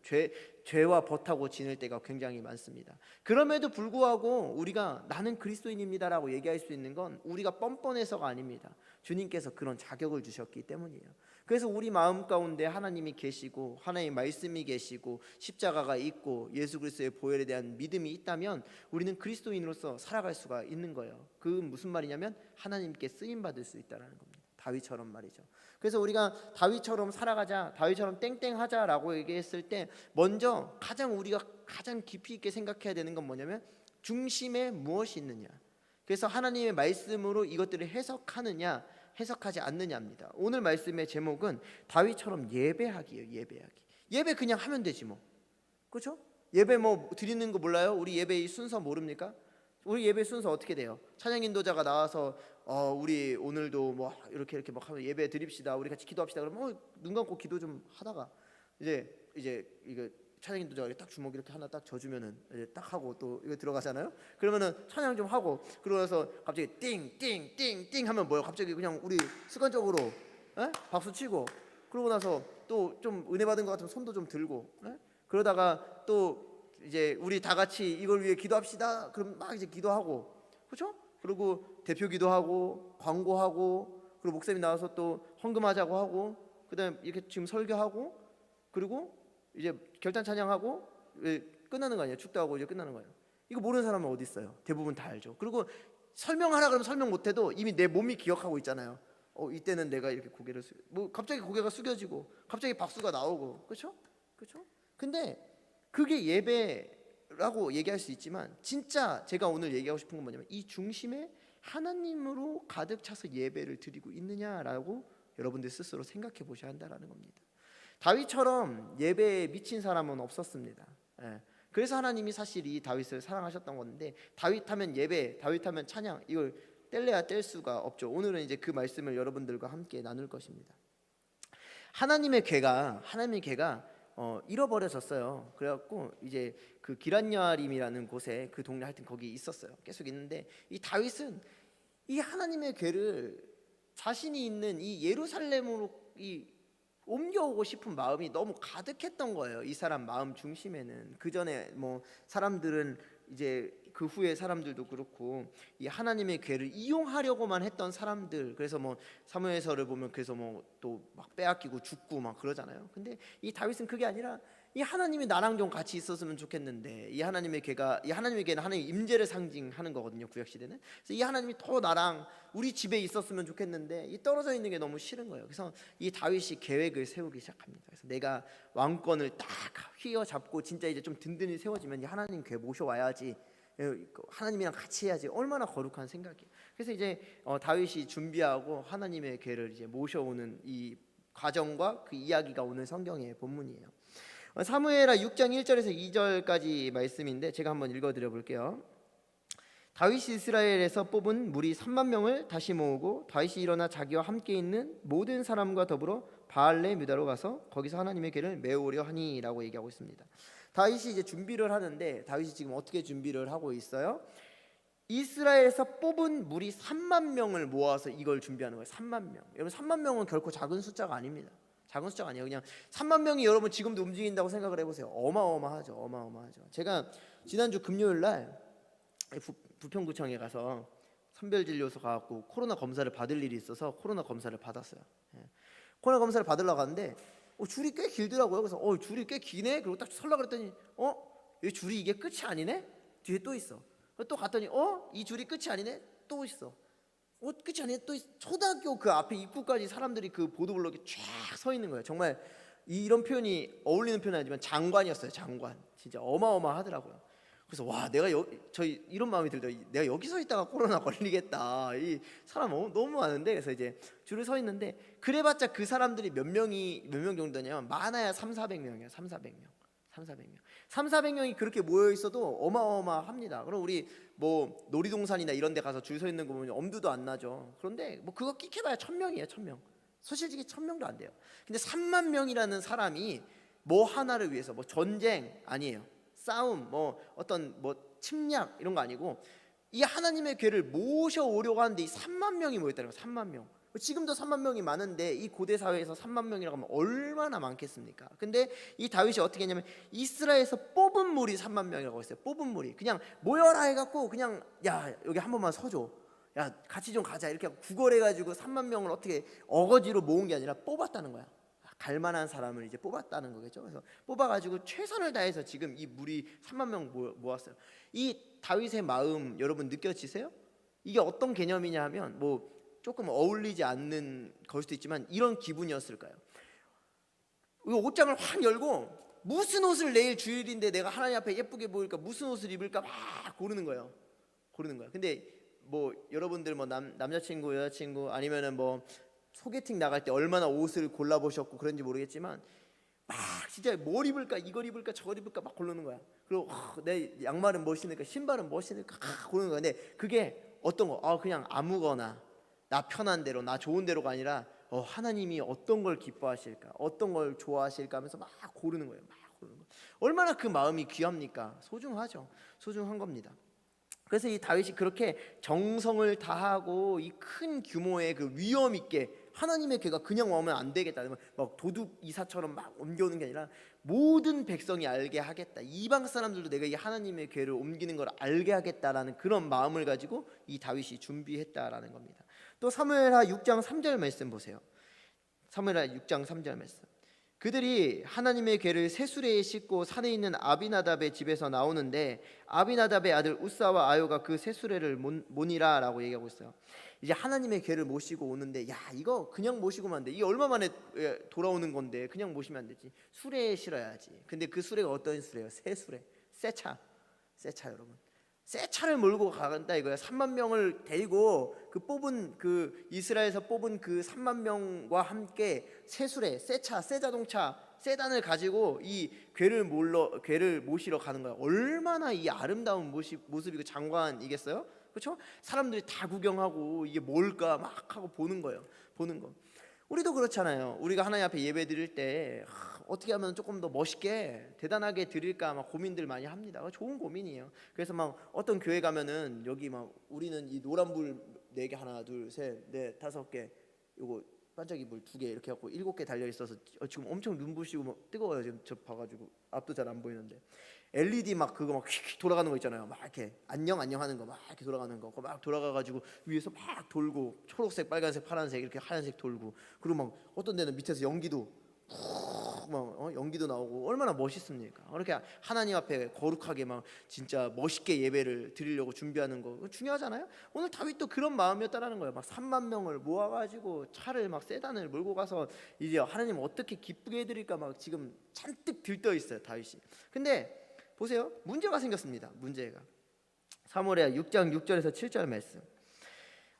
죄와 벗하고 지낼 때가 굉장히 많습니다. 그럼에도 불구하고 우리가 나는 그리스도인입니다라고 얘기할 수 있는 건 우리가 뻔뻔해서가 아닙니다. 주님께서 그런 자격을 주셨기 때문이에요. 그래서 우리 마음 가운데 하나님이 계시고 하나님의 말씀이 계시고 십자가가 있고 예수 그리스도의 보혈에 대한 믿음이 있다면 우리는 그리스도인으로서 살아갈 수가 있는 거예요. 그 무슨 말이냐면 하나님께 쓰임 받을 수 있다는 겁니다. 다윗처럼 말이죠. 그래서 우리가 다윗처럼 살아가자, 다윗처럼 땡땡하자라고 얘기했을 때 먼저 우리가 가장 깊이 있게 생각해야 되는 건 뭐냐면 중심에 무엇이 있느냐. 그래서 하나님의 말씀으로 이것들을 해석하느냐 해석하지 않느냐입니다. 오늘 말씀의 제목은 다윗처럼 예배하기예요. 예배하기. 예배 그냥 하면 되지 뭐. 그렇죠? 예배 뭐 드리는 거 몰라요? 우리 예배 순서 모릅니까? 우리 예배 순서 어떻게 돼요? 찬양 인도자가 나와서 우리 오늘도 뭐 이렇게 막 하면 예배 드립시다. 우리 같이 기도합시다. 그러면 눈 감고 기도 좀 하다가 이제 이거 찬양 인도자가 딱 주먹 이렇게 하나 딱 져주면은 이제 딱 하고 또 이거 들어가잖아요. 그러면은 찬양 좀 하고 그러고 나서 갑자기 띵띵띵띵 하면 뭐예요? 갑자기 그냥 우리 습관적으로 박수 치고 그러고 나서 또 좀 은혜 받은 것 같으면 손도 좀 들고 그러다가 또 이제 우리 다 같이 이걸 위해 기도합시다. 그럼 막 이제 기도하고 그렇죠? 그리고 대표 기도하고 광고하고 그리고 목사님 나와서 또 헌금하자고 하고 그다음에 이렇게 지금 설교하고 그리고 이제 결단 찬양하고 끝나는 거 아니에요? 축도하고 이제 끝나는 거예요. 이거 모르는 사람은 어디 있어요? 대부분 다 알죠. 그리고 설명하라 그러면 설명 못해도 이미 내 몸이 기억하고 있잖아요. 이때는 내가 이렇게 고개를 갑자기 고개가 숙여지고 갑자기 박수가 나오고 그렇죠? 그렇죠? 근데 그게 예배라고 얘기할 수 있지만 진짜 제가 오늘 얘기하고 싶은 건 뭐냐면 이 중심에 하나님으로 가득 차서 예배를 드리고 있느냐라고 여러분들 스스로 생각해 보셔야 한다는 겁니다. 다윗처럼 예배에 미친 사람은 없었습니다. 그래서 하나님이 사실 이 다윗을 사랑하셨던 건데 다윗하면 예배, 다윗하면 찬양 이걸 뗄래야 뗄 수가 없죠. 오늘은 이제 그 말씀을 여러분들과 함께 나눌 것입니다. 하나님의 괴가 잃어버려졌어요. 그래갖고 이제 그 기럇야림이라는 곳에 그 동네 하여튼 거기 있었어요. 계속 있는데 이 다윗은 이 하나님의 괴를 자신이 있는 이 예루살렘으로 옮겨오고 싶은 마음이 너무 가득했던 거예요. 이 사람 마음 중심에는 그 전에 뭐 사람들은 이제 그 후에 사람들도 그렇고 이 하나님의 괴를 이용하려고만 했던 사람들. 그래서 뭐 사무엘서를 보면 그래서 뭐 또 막 빼앗기고 죽고 막 그러잖아요. 근데 이 다윗은 그게 아니라 이 하나님이 나랑 좀 같이 있었으면 좋겠는데 이 하나님의 괴는 하나님의 임재를 상징하는 거거든요. 구약 시대는. 그래서 이 하나님이 더 나랑 우리 집에 있었으면 좋겠는데 이 떨어져 있는 게 너무 싫은 거예요. 그래서 이 다윗이 계획을 세우기 시작합니다. 그래서 내가 왕권을 딱 휘어잡고 진짜 이제 좀 든든히 세워지면 이 하나님 괴 모셔와야지. 하나님이랑 같이 해야지. 얼마나 거룩한 생각이에요. 그래서 이제 다윗이 준비하고 하나님의 괴를 이제 모셔오는 이 과정과 그 이야기가 오늘 성경의 본문이에요. 사무엘하 6장 1절에서 2절까지 말씀인데 제가 한번 읽어드려 볼게요. 다윗이 이스라엘에서 뽑은 무리 3만 명을 다시 모으고 다윗이 일어나 자기와 함께 있는 모든 사람과 더불어 바알레 뮤다로 가서 거기서 하나님의 괴를 메우려 하니라고 얘기하고 있습니다. 다윗이 이제 준비를 하는데 다윗이 지금 어떻게 준비를 하고 있어요? 이스라엘에서 뽑은 무리 3만 명을 모아서 이걸 준비하는 거예요. 3만 명. 여러분 3만 명은 결코 작은 숫자가 아닙니다. 작은 숫자가 아니에요. 그냥 3만 명이 여러분 지금도 움직인다고 생각을 해보세요. 어마어마하죠. 어마어마하죠. 제가 지난주 금요일 날 부평구청에 가서 선별진료소 가갖고 코로나 검사를 받을 일이 있어서 코로나 검사를 받았어요. 코로나 검사를 받으러 갔는데 줄이 꽤 길더라고요. 그래서 줄이 꽤 기네. 그리고 딱 설라 그랬더니 이 줄이 이게 끝이 아니네. 뒤에 또 있어. 또 갔더니 이 줄이 끝이 아니네. 또 있어. 끝이 아니네. 또 있어. 초등학교 그 앞에 입구까지 사람들이 그 보도블록에 쫙 서 있는 거예요. 정말 이런 표현이 어울리는 표현은 아니지만 장관이었어요. 장관. 진짜 어마어마하더라고요. 그래서 와 내가 저희 이런 마음이 들더라고요. 내가 여기 서 있다가 코로나 걸리겠다. 이 사람 너무 많은데 그래서 이제 줄을 서 있는데 그래봤자 그 사람들이 몇 명 정도냐면 많아야 300-400명이에요. 300-400명. 그렇게 모여 있어도 어마어마합니다. 그럼 우리 뭐 놀이동산이나 이런 데 가서 줄 서 있는 거 보면 엄두도 안 나죠. 그런데 뭐 그거 끽해봐야 1000명이에요. 1000명. 소실직이 1000명도 안 돼요. 근데 3만 명이라는 사람이 뭐 하나를 위해서 뭐 전쟁 아니에요. 싸움 뭐 어떤 뭐 침략 이런 거 아니고 이 하나님의 괴를 모셔오려고 하는데 이 3만 명이 모였다는 거예요. 3만 명. 지금도 3만 명이 많은데 이 고대 사회에서 3만 명이라고 하면 얼마나 많겠습니까? 근데 이 다윗이 어떻게 했냐면 이스라엘에서 뽑은 무리 3만 명이라고 했어요. 뽑은 무리. 그냥 모여라 해갖고 그냥 야 여기 한 번만 서줘. 야 같이 좀 가자 이렇게 구걸해가지고 3만 명을 어떻게 어거지로 모은 게 아니라 뽑았다는 거야. 갈 만한 사람을 이제 뽑았다는 거겠죠. 그래서 뽑아가지고 최선을 다해서 지금 이 무리 3만 명 모았어요. 이 다윗의 마음 여러분 느껴지세요? 이게 어떤 개념이냐 하면 뭐 조금 어울리지 않는 걸 수도 있지만 이런 기분이었을까요? 옷장을 확 열고 무슨 옷을 내일 주일인데 내가 하나님 앞에 예쁘게 보일까 무슨 옷을 입을까 막 고르는 거예요. 근데 뭐 여러분들 뭐 남자친구 여자친구 아니면은 뭐 소개팅 나갈 때 얼마나 옷을 골라보셨고 그런지 모르겠지만 막 진짜 뭘 입을까 이걸 입을까 저걸 입을까 막 고르는 거야. 그리고 내 양말은 뭐 신을까 신발은 뭐 신을까 고르는 거야. 근데 그게 어떤 거? 그냥 아무거나 나 편한 대로 나 좋은 대로가 아니라 하나님이 어떤 걸 기뻐하실까 어떤 걸 좋아하실까 하면서 막 고르는 거예요. 얼마나 그 마음이 귀합니까? 소중하죠. 소중한 겁니다. 그래서 이 다윗이 그렇게 정성을 다하고 이 큰 규모의 그 위험 있게 하나님의 궤가 그냥 오면 안 되겠다. 막 도둑 이사처럼 막 옮겨오는 게 아니라 모든 백성이 알게 하겠다. 이방 사람들도 내가 이 하나님의 궤를 옮기는 걸 알게 하겠다라는 그런 마음을 가지고 이 다윗이 준비했다라는 겁니다. 또 사무엘하 6장 3절 말씀 보세요. 사무엘하 6장 3절 말씀. 그들이 하나님의 궤를 세수레에 싣고 산에 있는 아비나답의 집에서 나오는데 아비나답의 아들 우사와 아요가 그 세수레를 모니라라고 얘기하고 있어요. 이제 하나님의 궤를 모시고 오는데 야 이거 그냥 모시고만 안 돼. 이게 얼마 만에 돌아오는 건데 그냥 모시면 안 되지. 수레에 실어야지. 근데 그 수레가 어떤 수레예요? 새 수레, 새 차 여러분. 새 차를 몰고 가간다 이거야. 3만 명을 데리고 그 이스라엘에서 뽑은 그 3만 명과 함께 새 수레, 새 차, 새 자동차, 세단을 가지고 이 궤를 모시러 가는 거야. 얼마나 이 아름다운 모습이고 장관이겠어요? 그렇죠? 사람들이 다 구경하고 이게 뭘까 막 하고 보는 거예요. 보는 거. 우리도 그렇잖아요. 우리가 하나님 앞에 예배 드릴 때 어떻게 하면 조금 더 멋있게 대단하게 드릴까 막 고민들 많이 합니다. 좋은 고민이에요. 그래서 막 어떤 교회 가면은 여기 막 우리는 이 노란불 4개 하나 둘 셋 넷 5개 요거 반짝이 불 2개 이렇게 갖고 7개 달려 있어서 지금 엄청 눈부시고 막 뜨거워요. 지금 저 봐가지고 앞도 잘 안 보이는데 LED 막 그거 막 휙휙 돌아가는 거 있잖아요. 막 이렇게 안녕 하는 거 막 이렇게 돌아가는 거 막 돌아가가지고 위에서 막 돌고 초록색, 빨간색, 파란색 이렇게 하얀색 돌고 그리고 막 어떤 데는 밑에서 연기도 막 연기도 나오고 얼마나 멋있습니까? 그렇게 하나님 앞에 거룩하게 막 진짜 멋있게 예배를 드리려고 준비하는 거 중요하잖아요. 오늘 다윗도 그런 마음이었다라는 거예요. 막 3만 명을 모아가지고 차를 막 세단을 몰고 가서 이제 하나님 어떻게 기쁘게 해드릴까 막 지금 잔뜩 들떠 있어요 다윗이. 근데 보세요. 문제가 생겼습니다. 문제가 사무엘하 6장 6절에서 7절 말씀.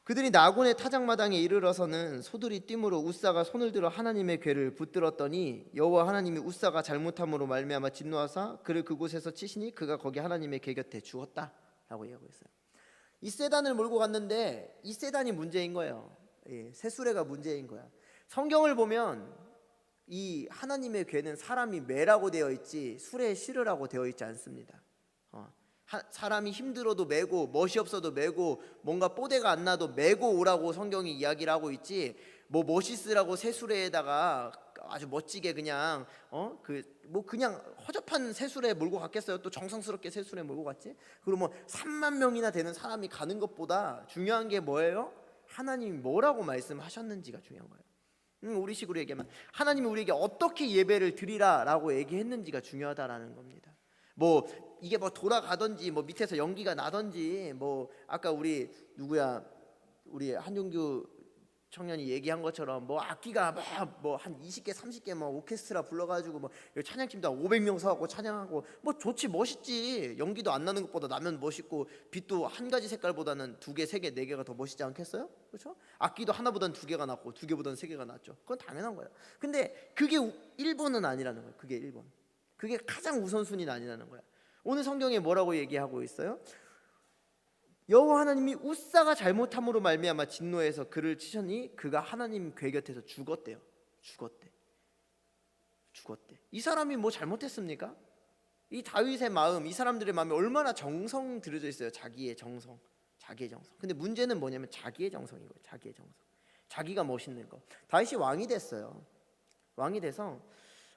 그들이 나곤의 타작마당에 이르러서는 소들이 뛰므로 우사가 손을 들어 하나님의 궤를 붙들었더니 여호와 하나님이 우사가 잘못함으로 말미암아 진노하사 그를 그곳에서 치시니 그가 거기 하나님의 궤 곁에 죽었다라고 얘기하고 있어요. 이 세단을 몰고 갔는데 이 세단이 문제인 거예요. 새 수레가 문제인 거야. 성경을 보면 이 하나님의 궤는 사람이 매라고 되어 있지 수레에 실으라고 되어 있지 않습니다. 사람이 힘들어도 메고 멋이 없어도 메고 뭔가 뽀대가 안 나도 메고 오라고 성경이 이야기를 하고 있지 뭐 멋있으라고 새수레에다가 아주 멋지게 그냥 그냥 허접한 새수레 몰고 갔겠어요? 또 정성스럽게 새수레 몰고 갔지? 그리고 뭐 3만 명이나 되는 사람이 가는 것보다 중요한 게 뭐예요? 하나님이 뭐라고 말씀하셨는지가 중요한 거예요. 우리식으로 얘기하면 하나님이 우리에게 어떻게 예배를 드리라라고 얘기했는지가 중요하다라는 겁니다. 뭐 이게 뭐 돌아가든지 뭐 밑에서 연기가 나든지 뭐 아까 우리 한종규 청년이 얘기한 것처럼 뭐 악기가 뭐 한 20개 30개 뭐 오케스트라 불러가지고 뭐 찬양팀도 500명 서갖고 찬양하고 뭐 좋지 멋있지. 연기도 안 나는 것보다 나면 멋있고 빛도 한 가지 색깔보다는 2개 3개 4개가 더 멋있지 않겠어요? 그렇죠? 악기도 하나보다는 2개가 낫고 2개보다는 3개가 낫죠. 그건 당연한 거예요. 근데 그게 1번은 아니라는 거예요. 그게 1번. 그게 가장 우선순위는 아니라는 거야. 오늘 성경에 뭐라고 얘기하고 있어요? 여호와 하나님이 우사가 잘못함으로 말미암아 진노해서 그를 치셨니 그가 하나님 궤 곁에서 죽었대. 이 사람이 뭐 잘못했습니까? 이 다윗의 마음, 이 사람들의 마음이 얼마나 정성 들여져 있어요. 자기의 정성. 근데 문제는 뭐냐면 자기의 정성인 거예요. 자기가 멋있는 거. 다윗이 왕이 됐어요. 왕이 돼서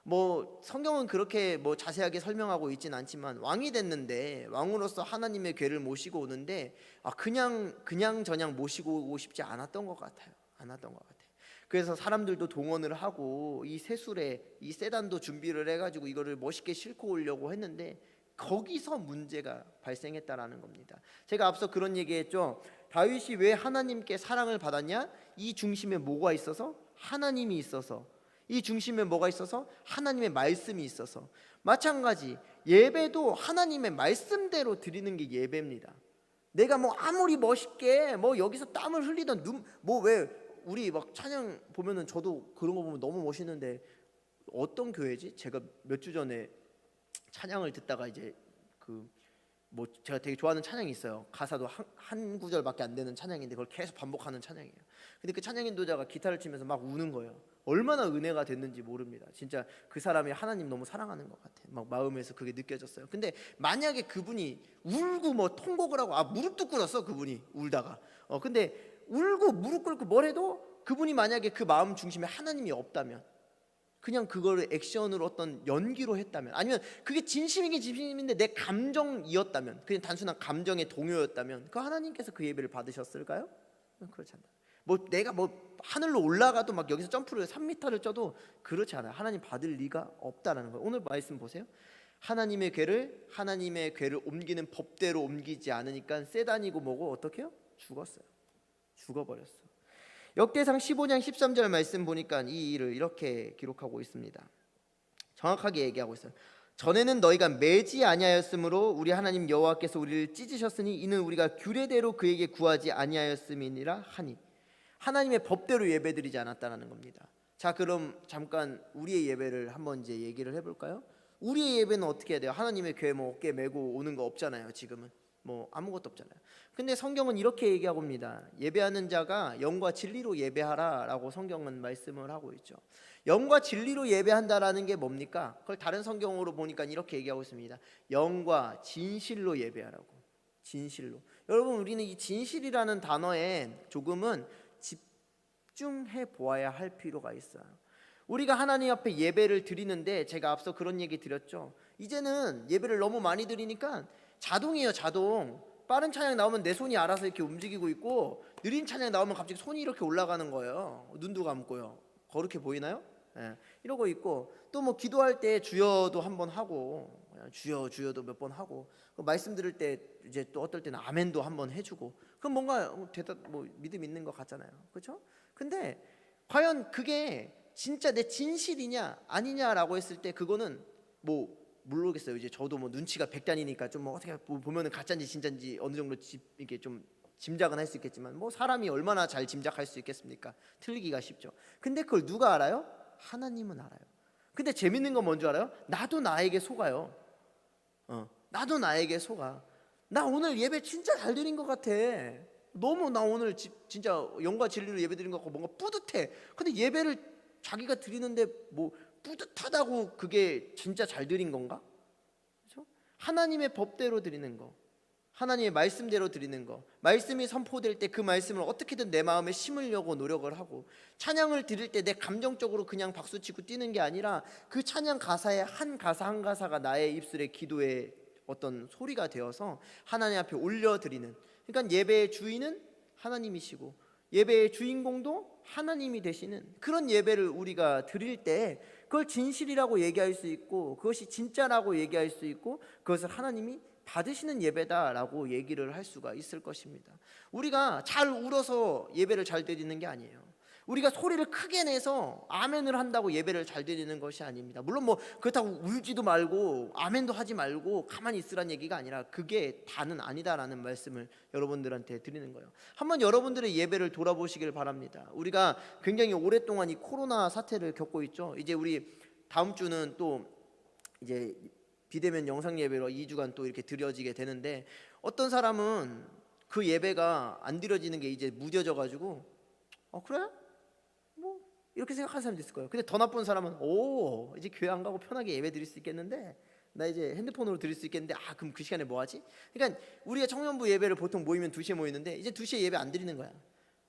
뭐 성경은 그렇게 뭐 자세하게 설명하고 있진 않지만 왕이 됐는데 왕으로서 하나님의 궤를 모시고 오는데 그냥 저냥 모시고 오고 싶지 않았던 것 같아요. 않았던 것 같아요. 그래서 사람들도 동원을 하고 이 세술에 이 세단도 준비를 해가지고 이거를 멋있게 싣고 오려고 했는데 거기서 문제가 발생했다라는 겁니다. 제가 앞서 그런 얘기했죠. 다윗이 왜 하나님께 사랑을 받았냐? 이 중심에 뭐가 있어서? 하나님이 있어서. 이 중심에 뭐가 있어서? 하나님의 말씀이 있어서. 마찬가지 예배도 하나님의 말씀대로 드리는 게 예배입니다. 내가 뭐 아무리 멋있게 뭐 여기서 땀을 흘리던 왜 우리 막 찬양 보면은 저도 그런 거 보면 너무 멋있는데 어떤 교회지? 제가 몇 주 전에 찬양을 듣다가 이제 뭐 제가 되게 좋아하는 찬양이 있어요. 가사도 한 구절밖에 안 되는 찬양인데 그걸 계속 반복하는 찬양이에요. 근데 그 찬양 인도자가 기타를 치면서 막 우는 거예요. 얼마나 은혜가 됐는지 모릅니다. 진짜 그 사람이 하나님 너무 사랑하는 것 같아요. 막 마음에서 그게 느껴졌어요. 근데 만약에 그분이 울고 뭐 통곡을 하고 무릎도 꿇었어 그분이 울다가 근데 울고 무릎 꿇고 뭘 해도 그분이 만약에 그 마음 중심에 하나님이 없다면 그냥 그거를 액션으로 어떤 연기로 했다면 아니면 그게 진심이긴 진심인데 내 감정이었다면 그냥 단순한 감정의 동요였다면 그 하나님께서 그 예배를 받으셨을까요? 그렇지 않다. 뭐 내가 뭐 하늘로 올라가도 막 여기서 점프를 3m를 쪄도 그렇지 않아요. 하나님 받을 리가 없다라는 거예요. 오늘 말씀 보세요. 하나님의 궤를 옮기는 법대로 옮기지 않으니까 세단이고 뭐고 어떻게 해요? 죽었어요. 죽어버렸어. 역대상 15장 13절 말씀 보니까 이 일을 이렇게 기록하고 있습니다. 정확하게 얘기하고 있어요. 전에는 너희가 매지 아니하였으므로 우리 하나님 여호와께서 우리를 찢으셨으니 이는 우리가 규례대로 그에게 구하지 아니하였음이니라 하니. 하나님의 법대로 예배드리지 않았다는 겁니다. 자, 그럼 잠깐 우리의 예배를 한번 이제 얘기를 해볼까요? 우리의 예배는 어떻게 해야 돼요? 하나님의 궤 뭐 어깨 메고 오는 거 없잖아요. 지금은 뭐 아무것도 없잖아요. 근데 성경은 이렇게 얘기하고 있습니다. 예배하는 자가 영과 진리로 예배하라라고 성경은 말씀을 하고 있죠. 영과 진리로 예배한다라는 게 뭡니까? 그걸 다른 성경으로 보니까 이렇게 얘기하고 있습니다. 영과 진실로 예배하라고. 진실로. 여러분 우리는 이 진실이라는 단어에 조금은 집중해 보아야 할 필요가 있어요. 우리가 하나님 앞에 예배를 드리는데 제가 앞서 그런 얘기 드렸죠. 이제는 예배를 너무 많이 드리니까 자동이에요. 자동. 빠른 찬양 나오면 내 손이 알아서 이렇게 움직이고 있고 느린 찬양 나오면 갑자기 손이 이렇게 올라가는 거예요. 눈도 감고요. 거룩해 보이나요? 네. 이러고 있고 또 뭐 기도할 때 주여도 한번 하고 주여도 몇 번 하고 말씀 들을 때 이제 또 어떨 때는 아멘도 한번 해주고 그럼 뭔가 대답 뭐 믿음 있는 것 같잖아요. 그렇죠? 근데 과연 그게 진짜 내 진실이냐 아니냐라고 했을 때 그거는 뭐 모르겠어요. 이제 저도 뭐 눈치가 백단이니까 좀 뭐 어떻게 보면은 가짜인지 진짜인지 어느 정도 이렇게 좀 짐작은 할 수 있겠지만 뭐 사람이 얼마나 잘 짐작할 수 있겠습니까? 틀리기가 쉽죠. 근데 그걸 누가 알아요? 하나님은 알아요. 근데 재밌는 건 뭔지 알아요? 나도 나에게 속아요. 나도 나에게 속아. 나 오늘 예배 진짜 잘 드린 것 같아. 너무 나 오늘 진짜 영과 진리로 예배 드린 것 같고 뭔가 뿌듯해. 근데 예배를 자기가 드리는데 뭐 뿌듯하다고 그게 진짜 잘 드린 건가? 그렇죠? 하나님의 법대로 드리는 거, 하나님의 말씀대로 드리는 거, 말씀이 선포될 때 그 말씀을 어떻게든 내 마음에 심으려고 노력을 하고 찬양을 드릴 때 내 감정적으로 그냥 박수치고 뛰는 게 아니라 그 찬양 가사의 한 가사 한 가사가 나의 입술의 기도의 어떤 소리가 되어서 하나님 앞에 올려드리는 그러니까 예배의 주인은 하나님이시고 예배의 주인공도 하나님이 되시는 그런 예배를 우리가 드릴 때 그걸 진실이라고 얘기할 수 있고 그것이 진짜라고 얘기할 수 있고 그것을 하나님이 받으시는 예배다라고 얘기를 할 수가 있을 것입니다. 우리가 잘 울어서 예배를 잘 드리는 게 아니에요. 우리가 소리를 크게 내서 아멘을 한다고 예배를 잘 드리는 것이 아닙니다. 물론 뭐 그렇다고 울지도 말고 아멘도 하지 말고 가만히 있으란 얘기가 아니라 그게 다는 아니다라는 말씀을 여러분들한테 드리는 거예요. 한번 여러분들의 예배를 돌아보시길 바랍니다. 우리가 굉장히 오랫동안 이 코로나 사태를 겪고 있죠. 이제 우리 다음 주는 또 이제 비대면 영상 예배로 2주간 또 이렇게 드려지게 되는데 어떤 사람은 그 예배가 안 드려지는 게 이제 무뎌져 가지고 그래? 뭐 이렇게 생각하는 사람도 있을 거예요. 근데 더 나쁜 사람은 이제 교회 안 가고 편하게 예배 드릴 수 있겠는데 나 이제 핸드폰으로 드릴 수 있겠는데 그럼 그 시간에 뭐 하지? 그러니까 우리가 청년부 예배를 보통 모이면 2시에 모이는데 이제 2시에 예배 안 드리는 거야.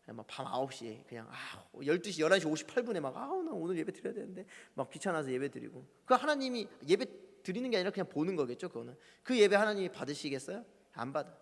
막 밤 9시에 그냥 12시 11시 58분에 막 나 오늘 예배 드려야 되는데 막 귀찮아서 예배 드리고, 그 하나님이 예배 드리는 게 아니라 그냥 보는 거겠죠. 그거는 그 예배 하나님이 받으시겠어요? 안 받아.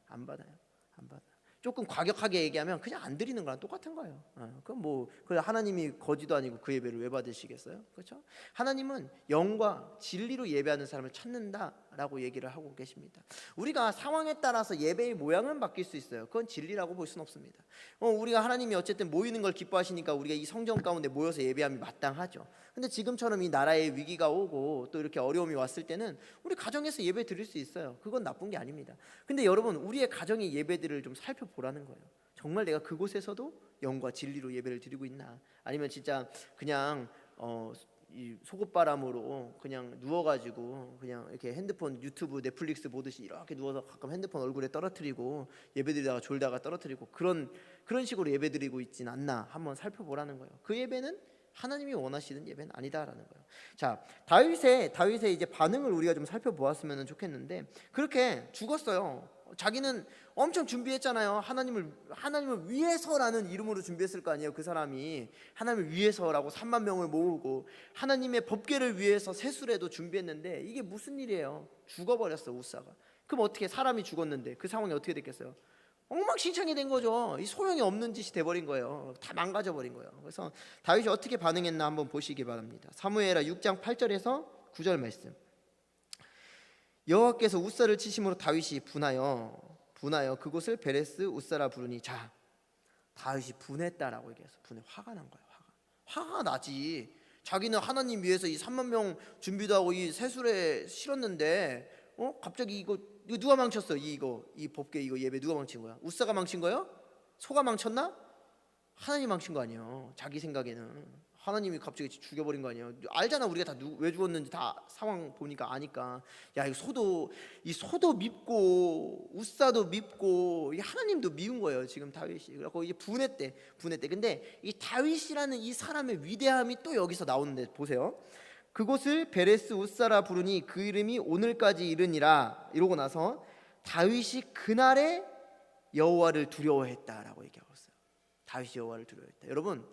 안 받아요. 안 받아. 조금 과격하게 얘기하면 그냥 안 드리는 거랑 똑같은 거예요. 그럼 뭐 그 하나님이 거지도 아니고 그 예배를 왜 받으시겠어요? 그렇죠? 하나님은 영과 진리로 예배하는 사람을 찾는다라고 얘기를 하고 계십니다. 우리가 상황에 따라서 예배의 모양은 바뀔 수 있어요. 그건 진리라고 볼 수는 없습니다. 우리가 하나님이 어쨌든 모이는 걸 기뻐하시니까 우리가 이 성전 가운데 모여서 예배함이 마땅하죠. 근데 지금처럼 이 나라에 위기가 오고 또 이렇게 어려움이 왔을 때는 우리 가정에서 예배 드릴 수 있어요. 그건 나쁜 게 아닙니다. 근데 여러분, 우리의 가정의 예배들을 좀 살펴보라는 거예요. 정말 내가 그곳에서도 영과 진리로 예배를 드리고 있나? 아니면 진짜 그냥 이 속옷바람으로 그냥 누워가지고 그냥 이렇게 핸드폰 유튜브 넷플릭스 보듯이 이렇게 누워서 가끔 핸드폰 얼굴에 떨어뜨리고 예배드리다가 졸다가 떨어뜨리고 그런 식으로 예배드리고 있진 않나 한번 살펴보라는 거예요. 그 예배는 하나님이 원하시는 예배는 아니다라는 거예요. 자, 다윗의 이제 반응을 우리가 좀 살펴보았으면 좋겠는데, 그렇게 죽었어요. 자기는 엄청 준비했잖아요. 하나님을 위해서라는 이름으로 준비했을 거 아니에요. 그 사람이 하나님을 위해서라고 3만 명을 모으고 하나님의 법궤를 위해서 세수레도 준비했는데 이게 무슨 일이에요? 죽어버렸어, 우사가. 그럼 어떻게, 사람이 죽었는데 그 상황이 어떻게 됐겠어요? 엉망진창이 된 거죠. 이 소용이 없는 짓이 돼버린 거예요. 다 망가져 버린 거예요. 그래서 다윗이 어떻게 반응했나 한번 보시기 바랍니다. 사무엘하 6장 8절에서 9절 말씀. 여호와께서 우사를 치심으로 다윗이 분하여 그곳을 베레스 우사라 부르니, 자, 다윗이 분했다라고 얘기해서 화가 난 거예요. 화가 나지. 자기는 하나님 위해서 이 3만 명 준비도 하고 이 세술에 실었는데 갑자기 이거 누가 망쳤어? 이 법궤 이거 예배 누가 망친 거야? 우사가 망친 거예요? 소가 망쳤나? 하나님 망친 거 아니에요. 자기 생각에는 하나님이 갑자기 죽여버린 거 아니에요. 알잖아. 우리가 다 왜 죽었는지 다 상황 보니까 아니까. 야, 이 소도 밉고 우사도 밉고 이 하나님도 미운 거예요. 지금 다윗이. 그래서 이제 분했대. 근데 이 다윗이라는 이 사람의 위대함이 또 여기서 나오는데 보세요. 그곳을 베레스 우사라 부르니 그 이름이 오늘까지 이르니라. 이러고 나서 다윗이 그날에 여호와를 두려워했다라고 얘기하고 있어요. 다윗이 여호와를 두려워했다. 여러분,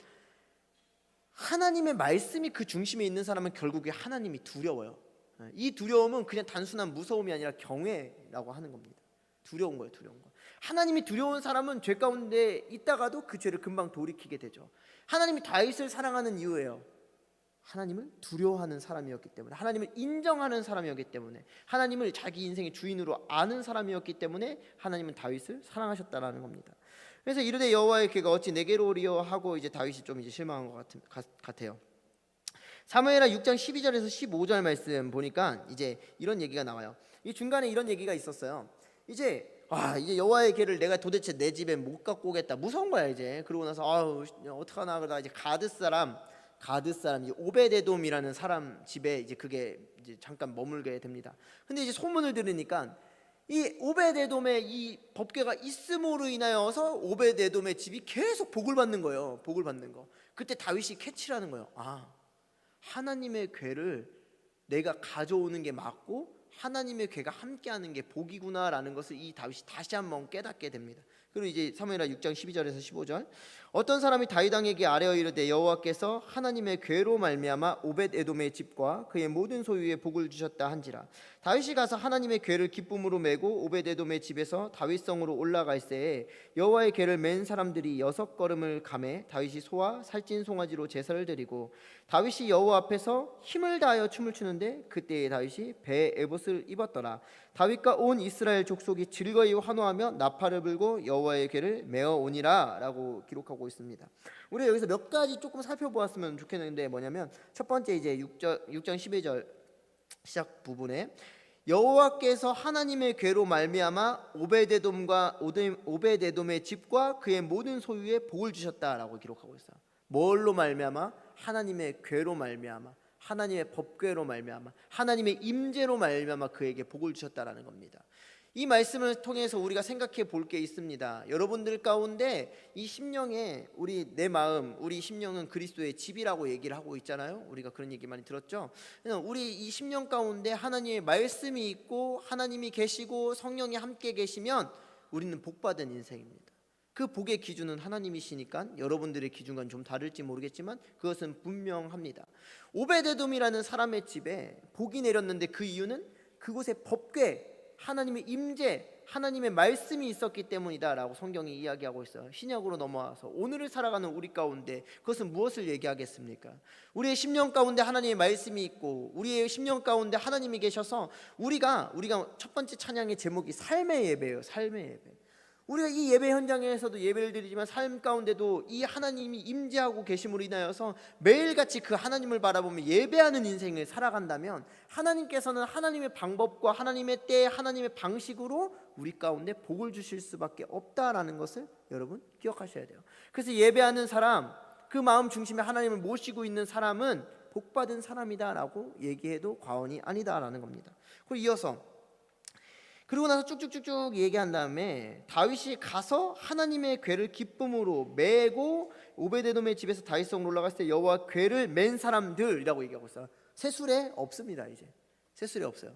하나님의 말씀이 그 중심에 있는 사람은 결국에 하나님이 두려워요. 이 두려움은 그냥 단순한 무서움이 아니라 경외라고 하는 겁니다. 두려운 거예요. 하나님이 두려운 사람은 죄 가운데 있다가도 그 죄를 금방 돌이키게 되죠. 하나님이 다윗을 사랑하는 이유예요. 하나님을 두려워하는 사람이었기 때문에, 하나님을 인정하는 사람이었기 때문에, 하나님을 자기 인생의 주인으로 아는 사람이었기 때문에 하나님은 다윗을 사랑하셨다라는 겁니다. 그래서 이르되 여호와의 궤가 어찌 내게로 오리요 하고 이제 다윗이 좀 이제 실망한 것 같아요. 사무엘하 6장 12절에서 15절 말씀 보니까 이제 이런 얘기가 나와요. 이 중간에 이런 얘기가 있었어요. 이제 여호와의 궤를 내가 도대체 내 집에 못 갖고 오겠다. 무서운 거야 이제. 그러고 나서 어떡하나 그러다 이제 가드 사람 이제 오베데돔이라는 사람 집에 이제 그게 이제 잠깐 머물게 됩니다. 근데 이제 소문을 들으니까 이 오베데돔의 이 법궤가 있음으로 인하여서 오베데돔의 집이 계속 복을 받는 거예요. 복을 받는 거. 그때 다윗이 캐치라는 거예요. 하나님의 궤를 내가 가져오는 게 맞고 하나님의 궤가 함께하는 게 복이구나라는 것을 이 다윗이 다시 한번 깨닫게 됩니다. 그리고 이제 사무엘하 6장 12절에서 15절. 어떤 사람이 다윗 왕에게 아뢰어 이르되 여호와께서 하나님의 궤로 말미암아 오벳에돔의 집과 그의 모든 소유에 복을 주셨다 한지라. 다윗이 가서 하나님의 궤를 기쁨으로 메고 오벳에돔의 집에서 다윗성으로 올라갈새에 여호와의 궤를 맨 사람들이 6걸음을 가매 다윗이 소와 살찐 송아지로 제사를 드리고 다윗이 여호와 앞에서 힘을 다하여 춤을 추는데 그때에 다윗이 배에 에봇을 입었더라. 다윗과 온 이스라엘 족속이 즐거이 환호하며 나팔을 불고 여호와의 궤를 메어 오니라 라고 기록하고 있습니다. 우리 여기서 몇 가지 조금 살펴보았으면 좋겠는데 뭐냐면, 첫 번째 이제 6장 12절 시작 부분에 여호와께서 하나님의 궤로 말미암아 오벳에돔의 집과 그의 모든 소유에 복을 주셨다라고 기록하고 있어요. 뭘로 말미암아? 하나님의 궤로 말미암아, 하나님의 법궤로 말미암아, 하나님의 임재로 말미암아 그에게 복을 주셨다라는 겁니다. 이 말씀을 통해서 우리가 생각해 볼 게 있습니다. 여러분들 가운데 이 심령에 내 마음, 우리 심령은 그리스도의 집이라고 얘기를 하고 있잖아요. 우리가 그런 얘기 많이 들었죠. 우리 이 심령 가운데 하나님의 말씀이 있고 하나님이 계시고 성령이 함께 계시면 우리는 복받은 인생입니다. 그 복의 기준은 하나님이시니까 여러분들의 기준과는 좀 다를지 모르겠지만 그것은 분명합니다. 오베데돔이라는 사람의 집에 복이 내렸는데 그 이유는 그곳에 법궤, 하나님의 임재, 하나님의 말씀이 있었기 때문이다라고 성경이 이야기하고 있어요. 신약으로 넘어와서 오늘을 살아가는 우리 가운데 그것은 무엇을 얘기하겠습니까? 우리의 심령 가운데 하나님의 말씀이 있고 우리의 심령 가운데 하나님이 계셔서 우리가 첫 번째 찬양의 제목이 삶의 예배예요. 삶의 예배. 우리가 이 예배 현장에서도 예배를 드리지만 삶 가운데도 이 하나님이 임재하고 계심으로 인하여서 매일같이 그 하나님을 바라보며 예배하는 인생을 살아간다면 하나님께서는 하나님의 방법과 하나님의 때 하나님의 방식으로 우리 가운데 복을 주실 수밖에 없다라는 것을 여러분 기억하셔야 돼요. 그래서 예배하는 사람, 그 마음 중심에 하나님을 모시고 있는 사람은 복받은 사람이다라고 얘기해도 과언이 아니다라는 겁니다. 그리고 이어서 그리고 나서 쭉쭉쭉쭉 얘기한 다음에 다윗이 가서 하나님의 궤를 기쁨으로 메고 오베데돔의 집에서 다윗성으로 올라갔을 때 여호와 궤를 맨 사람들이라고 얘기하고 있어요. 세술에 없습니다. 이제 세술에 없어요.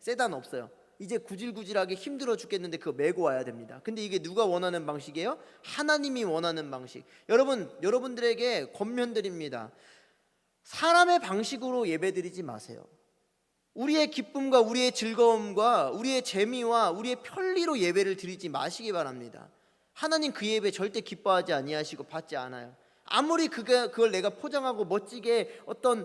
세단 없어요. 이제 구질구질하게 힘들어 죽겠는데 그거 메고 와야 됩니다. 근데 이게 누가 원하는 방식이에요? 하나님이 원하는 방식. 여러분들에게 권면드립니다. 사람의 방식으로 예배드리지 마세요. 우리의 기쁨과 우리의 즐거움과 우리의 재미와 우리의 편리로 예배를 드리지 마시기 바랍니다. 하나님 그 예배 절대 기뻐하지 아니하시고 받지 않아요. 아무리 그걸 내가 포장하고 멋지게 어떤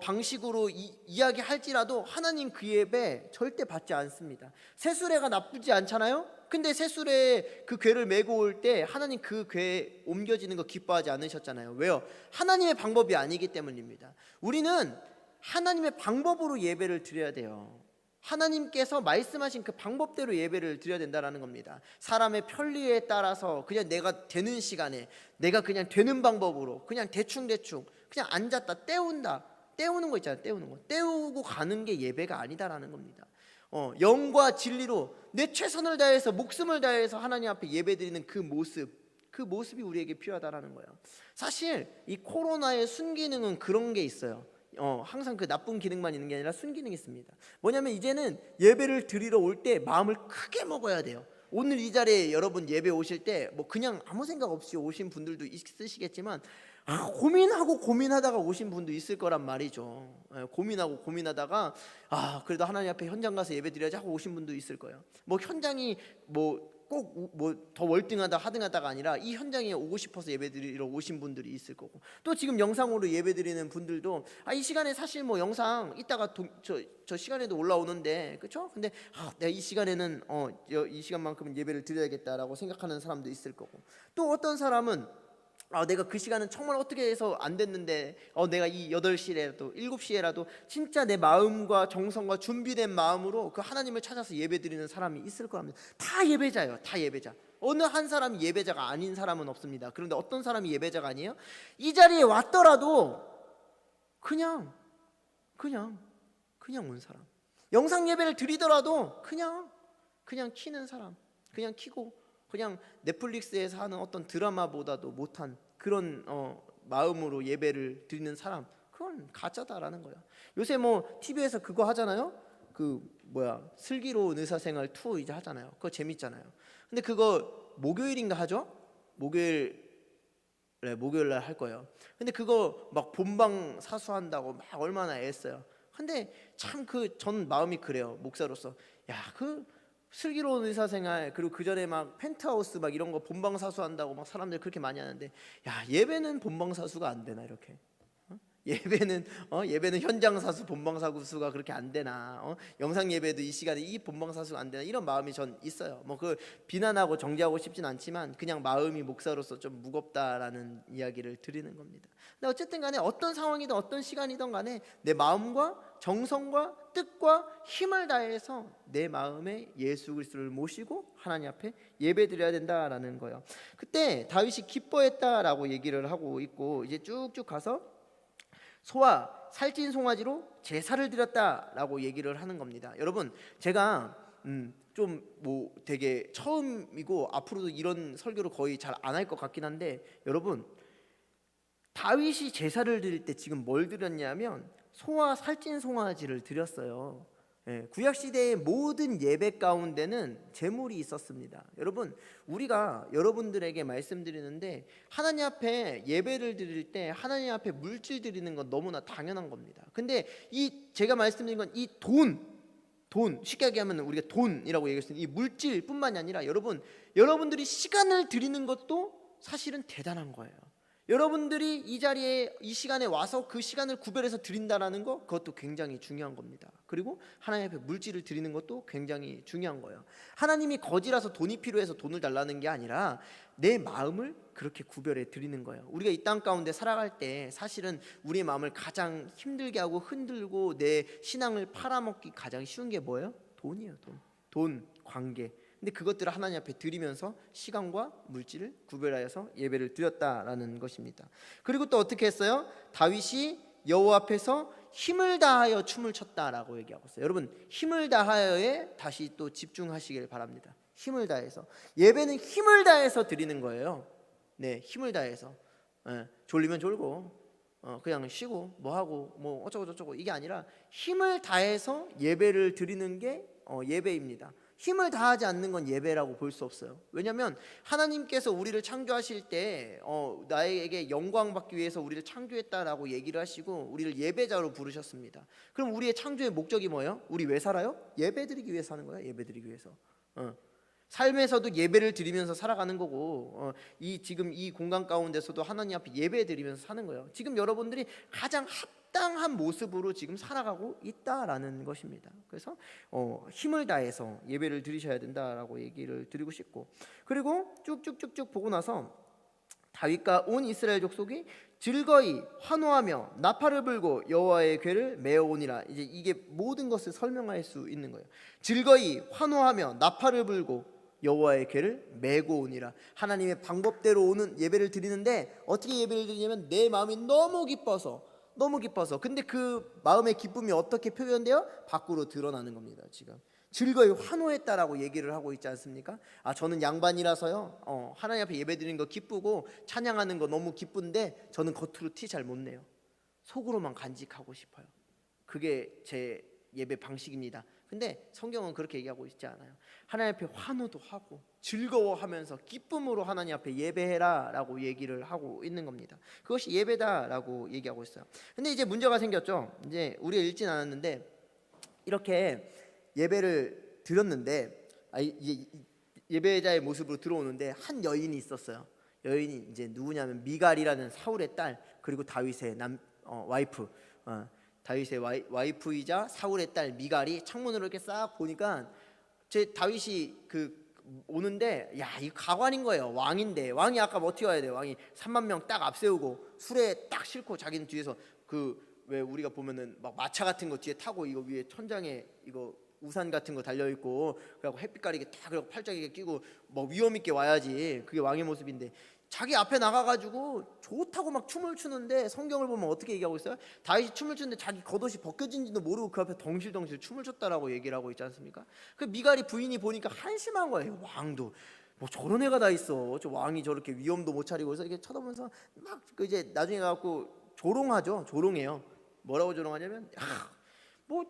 방식으로 이야기할지라도 하나님 그 예배 절대 받지 않습니다. 새수레가 나쁘지 않잖아요. 근데 새수레 그 궤를 메고 올 때 하나님 그 궤 옮겨지는 거 기뻐하지 않으셨잖아요. 왜요? 하나님의 방법이 아니기 때문입니다. 우리는 하나님의 방법으로 예배를 드려야 돼요. 하나님께서 말씀하신 그 방법대로 예배를 드려야 된다는 겁니다. 사람의 편리에 따라서 그냥 내가 되는 시간에 내가 그냥 되는 방법으로 그냥 대충 그냥 앉았다 때우는 거 있잖아요. 때우고 가는 게 예배가 아니다라는 겁니다. 영과 진리로 내 최선을 다해서 목숨을 다해서 하나님 앞에 예배드리는 그 모습이 우리에게 필요하다라는 거예요. 사실 이 코로나의 순기능은 그런 게 있어요. 항상 그 나쁜 기능만 있는 게 아니라 순기능이 있습니다. 뭐냐면 이제는 예배를 드리러 올 때 마음을 크게 먹어야 돼요. 오늘 이 자리에 여러분 예배 오실 때 뭐 그냥 아무 생각 없이 오신 분들도 있으시겠지만 고민하다가 오신 분도 있을 거란 말이죠. 고민하다가 그래도 하나님 앞에 현장 가서 예배 드려야지 하고 오신 분도 있을 거예요. 뭐 현장이 꼭 더 월등하다 하등하다가 아니라 이 현장에 오고 싶어서 예배드리러 오신 분들이 있을 거고, 또 지금 영상으로 예배드리는 분들도 이 시간에 사실 뭐 영상 이따가 저 시간에도 올라오는데 그렇죠? 근데 내가 이 시간에는 이 시간만큼은 예배를 드려야겠다라고 생각하는 사람도 있을 거고, 또 어떤 사람은 내가 그 시간은 정말 어떻게 해서 안 됐는데 내가 이 8시에라도 7시에라도 진짜 내 마음과 정성과 준비된 마음으로 그 하나님을 찾아서 예배드리는 사람이 있을 거랍니다. 다 예배자예요. 다 예배자. 어느 한 사람이 예배자가 아닌 사람은 없습니다. 그런데 어떤 사람이 예배자가 아니에요? 이 자리에 왔더라도 그냥 온 사람. 영상 예배를 드리더라도 그냥 키는 사람. 그냥 키고 그냥 넷플릭스에서 하는 어떤 드라마보다도 못한 그런 마음으로 예배를 드리는 사람, 그건 가짜다라는 거예요. 요새 뭐 TV에서 그거 하잖아요. 슬기로운 의사생활 2 이제 하잖아요. 그거 재밌잖아요. 근데 그거 목요일인가 하죠? 목요일 날 할 거예요. 근데 그거 막 본방 사수한다고 막 얼마나 애써요. 근데 참 전 마음이 그래요. 목사로서 슬기로운 의사생활, 그리고 그 전에 막 펜트하우스 막 이런 거 본방사수한다고 막 사람들 그렇게 많이 하는데, 예배는 본방사수가 안 되나 이렇게? 예배는 현장사수 본방사수가 그렇게 안 되나? 영상 예배도 이 시간에 이 본방사수가 안 되나? 이런 마음이 전 있어요. 비난하고 정죄하고 싶진 않지만 그냥 마음이 목사로서 좀 무겁다라는 이야기를 드리는 겁니다. 근데 어쨌든 간에 어떤 상황이든 어떤 시간이든 간에 내 마음과 정성과 뜻과 힘을 다해서 내 마음에 예수 그리스도를 모시고 하나님 앞에 예배드려야 된다라는 거예요. 그때 다윗이 기뻐했다라고 얘기를 하고 있고, 이제 쭉쭉 가서 소와 살찐 송아지로 제사를 드렸다라고 얘기를 하는 겁니다. 여러분, 제가 되게 처음이고 앞으로도 이런 설교를 거의 잘 안 할 것 같긴 한데, 여러분, 다윗이 제사를 드릴 때 지금 뭘 드렸냐면 소와 살찐 송아지를 드렸어요. 구약 시대의 모든 예배 가운데는 제물이 있었습니다. 여러분, 우리가 여러분들에게 말씀드리는데 하나님 앞에 예배를 드릴 때 하나님 앞에 물질 드리는 건 너무나 당연한 겁니다. 근데 이 제가 말씀드린 건 이 돈 쉽게 얘기하면 우리가 돈이라고 얘기했을 때 이 물질뿐만이 아니라 여러분들이 시간을 드리는 것도 사실은 대단한 거예요. 여러분들이 이 자리에 이 시간에 와서 그 시간을 구별해서 드린다라는 거, 그것도 굉장히 중요한 겁니다. 그리고 하나님 앞에 물질을 드리는 것도 굉장히 중요한 거예요. 하나님이 거지라서 돈이 필요해서 돈을 달라는 게 아니라 내 마음을 그렇게 구별해 드리는 거예요. 우리가 이 땅 가운데 살아갈 때 사실은 우리의 마음을 가장 힘들게 하고 흔들고 내 신앙을 팔아먹기 가장 쉬운 게 뭐예요? 돈이에요. 돈, 관계. 근데 그것들을 하나님 앞에 드리면서 시간과 물질을 구별하여서 예배를 드렸다라는 것입니다. 그리고 또 어떻게 했어요? 다윗이 여호와 앞에서 힘을 다하여 춤을 췄다라고 얘기하고 있어요. 여러분, 힘을 다하여에 다시 또 집중하시길 바랍니다. 힘을 다해서, 예배는 힘을 다해서 드리는 거예요. 네, 힘을 다해서. 졸리면 졸고 그냥 쉬고 뭐 하고 뭐 어쩌고 저쩌고 이게 아니라 힘을 다해서 예배를 드리는 게 예배입니다. 힘을 다하지 않는 건 예배라고 볼 수 없어요. 왜냐하면 하나님께서 우리를 창조하실 때 나에게 영광 받기 위해서 우리를 창조했다라고 얘기를 하시고 우리를 예배자로 부르셨습니다. 그럼 우리의 창조의 목적이 뭐예요? 우리 왜 살아요? 예배드리기 위해서 사는 거야. 예배드리기 위해서. 삶에서도 예배를 드리면서 살아가는 거고 지금 이 공간 가운데서도 하나님 앞에 예배 드리면서 사는 거예요. 지금 여러분들이 가장 합당한 모습으로 지금 살아가고 있다라는 것입니다. 그래서 힘을 다해서 예배를 드리셔야 된다라고 얘기를 드리고 싶고, 그리고 쭉쭉쭉쭉 보고 나서 다윗과 온 이스라엘 족속이 즐거이 환호하며 나팔을 불고 여호와의 궤를 메어오니라. 이제 이게 모든 것을 설명할 수 있는 거예요. 즐거이 환호하며 나팔을 불고 여호와의 궤를 메고 오니라. 하나님의 방법대로 오는 예배를 드리는데 어떻게 예배를 드리냐면 내 마음이 너무 기뻐서. 근데 그 마음의 기쁨이 어떻게 표현돼요? 밖으로 드러나는 겁니다. 지금 즐거이 환호했다라고 얘기를 하고 있지 않습니까? 저는 양반이라서요 하나님 앞에 예배드리는 거 기쁘고 찬양하는 거 너무 기쁜데 저는 겉으로 티 잘 못 내요. 속으로만 간직하고 싶어요. 그게 제 예배 방식입니다. 근데 성경은 그렇게 얘기하고 있지 않아요. 하나님 앞에 환호도 하고 즐거워하면서 기쁨으로 하나님 앞에 예배해라 라고 얘기를 하고 있는 겁니다. 그것이 예배다라고 얘기하고 있어요. 근데 이제 문제가 생겼죠. 이제 우리가 읽진 않았는데 이렇게 예배를 드렸는데 이제 예배자의 모습으로 들어오는데 한 여인이 있었어요. 여인이 이제 누구냐면 미갈이라는 사울의 딸, 그리고 다윗의 와이프, 다윗의 와이프이자 사울의 딸 미갈이 창문으로 이렇게 싹 보니까 다윗이 오는데 이 가관인 거예요. 왕인데 왕이 아까 뭐 어떻게 와야 돼요? 왕이 3만 명 딱 앞세우고 술에 딱 싣고 자기는 뒤에서 왜 우리가 보면은 막 마차 같은 거 뒤에 타고 이거 위에 천장에 이거 우산 같은 거 달려 있고 그래갖고 햇빛 가리게 딱 그리고 팔짱에 끼고 뭐 위험 있게 와야지. 그게 왕의 모습인데 자기 앞에 나가가지고 좋다고 막 춤을 추는데 성경을 보면 어떻게 얘기하고 있어요? 다윗이 춤을 추는데 자기 겉옷이 벗겨진지도 모르고 그 앞에 덩실덩실 춤을 췄다라고 얘기를 하고 있지 않습니까? 그 미갈이 부인이 보니까 한심한 거예요. 왕도 뭐 저런 애가 다 있어. 저 왕이 저렇게 위험도 못 차리고 그래서 이렇게 쳐다보면서 막 이제 나중에 가갖고 조롱하죠. 조롱해요. 뭐라고 조롱하냐면 뭐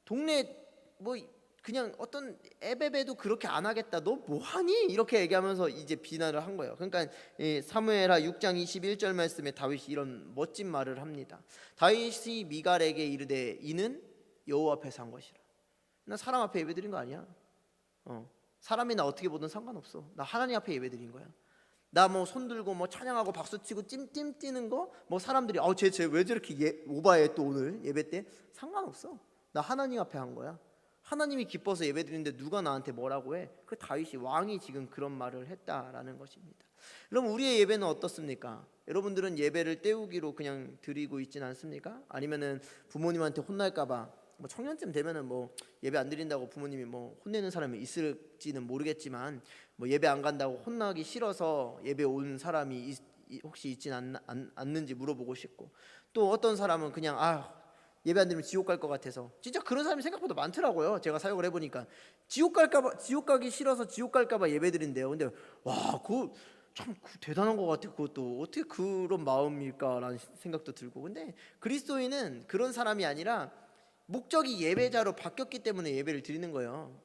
동네 뭐 그냥 어떤 에베베도 그렇게 안 하겠다. 너 뭐하니? 이렇게 얘기하면서 이제 비난을 한 거예요. 그러니까 사무엘하 6장 21절 말씀에 다윗이 이런 멋진 말을 합니다. 다윗이 미갈에게 이르되 이는 여호와 앞에서 한 것이라. 나 사람 앞에 예배드린 거 아니야. 사람이 나 어떻게 보든 상관없어. 나 하나님 앞에 예배드린 거야. 나 뭐 손들고 뭐 찬양하고 박수치고 찜찜 뛰는 거 뭐 사람들이 쟤 왜 저렇게 오바해 또 오늘 예배 때 상관없어. 나 하나님 앞에 한 거야. 하나님이 기뻐서 예배드리는데 누가 나한테 뭐라고 해? 그 다윗이 왕이 지금 그런 말을 했다라는 것입니다. 그럼 우리의 예배는 어떻습니까? 여러분들은 예배를 때우기로 그냥 드리고 있진 않습니까? 아니면은 부모님한테 혼날까봐 뭐 청년쯤 되면은 뭐 예배 안 드린다고 부모님이 뭐 혼내는 사람이 있을지는 모르겠지만 뭐 예배 안 간다고 혼나기 싫어서 예배 온 사람이 혹시 있진 않는지 물어보고 싶고, 또 어떤 사람은 그냥 예배 안 드리면 지옥 갈 것 같아서, 진짜 그런 사람이 생각보다 많더라고요. 제가 사역을 해보니까 지옥 가기 싫어서 지옥 갈까봐 예배 드린대요. 근데 그거 참 대단한 것 같아요. 그것도 어떻게 그런 마음일까라는 생각도 들고. 근데 그리스도인은 그런 사람이 아니라 목적이 예배자로 바뀌었기 때문에 예배를 드리는 거예요.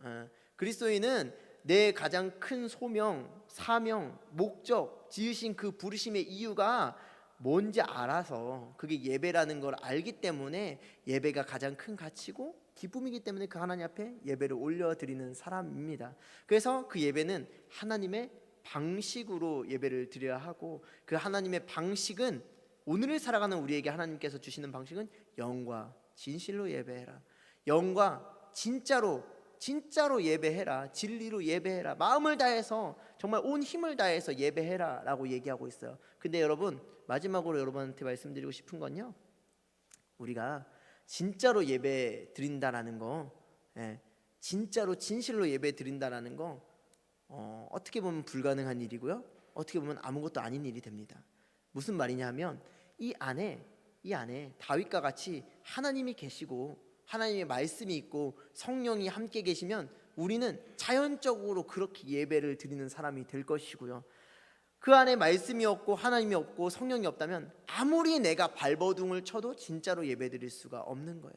그리스도인은 내 가장 큰 소명, 사명, 목적, 지으신 그 부르심의 이유가 뭔지 알아서 그게 예배라는 걸 알기 때문에 예배가 가장 큰 가치고 기쁨이기 때문에 그 하나님 앞에 예배를 올려드리는 사람입니다. 그래서 그 예배는 하나님의 방식으로 예배를 드려야 하고, 그 하나님의 방식은, 오늘을 살아가는 우리에게 하나님께서 주시는 방식은 영과 진실로 예배해라, 영과 진짜로 예배해라, 진리로 예배해라, 마음을 다해서 정말 온 힘을 다해서 예배해라 라고 얘기하고 있어요. 근데 여러분, 마지막으로 여러분한테 말씀드리고 싶은 건요, 우리가 진짜로 예배 드린다라는 거, 진짜로 진실로 예배 드린다라는 거 어떻게 보면 불가능한 일이고요, 어떻게 보면 아무것도 아닌 일이 됩니다. 무슨 말이냐 하면 이 안에 다윗과 같이 하나님이 계시고 하나님의 말씀이 있고 성령이 함께 계시면 우리는 자연적으로 그렇게 예배를 드리는 사람이 될 것이고요, 그 안에 말씀이 없고 하나님이 없고 성령이 없다면 아무리 내가 발버둥을 쳐도 진짜로 예배 드릴 수가 없는 거예요.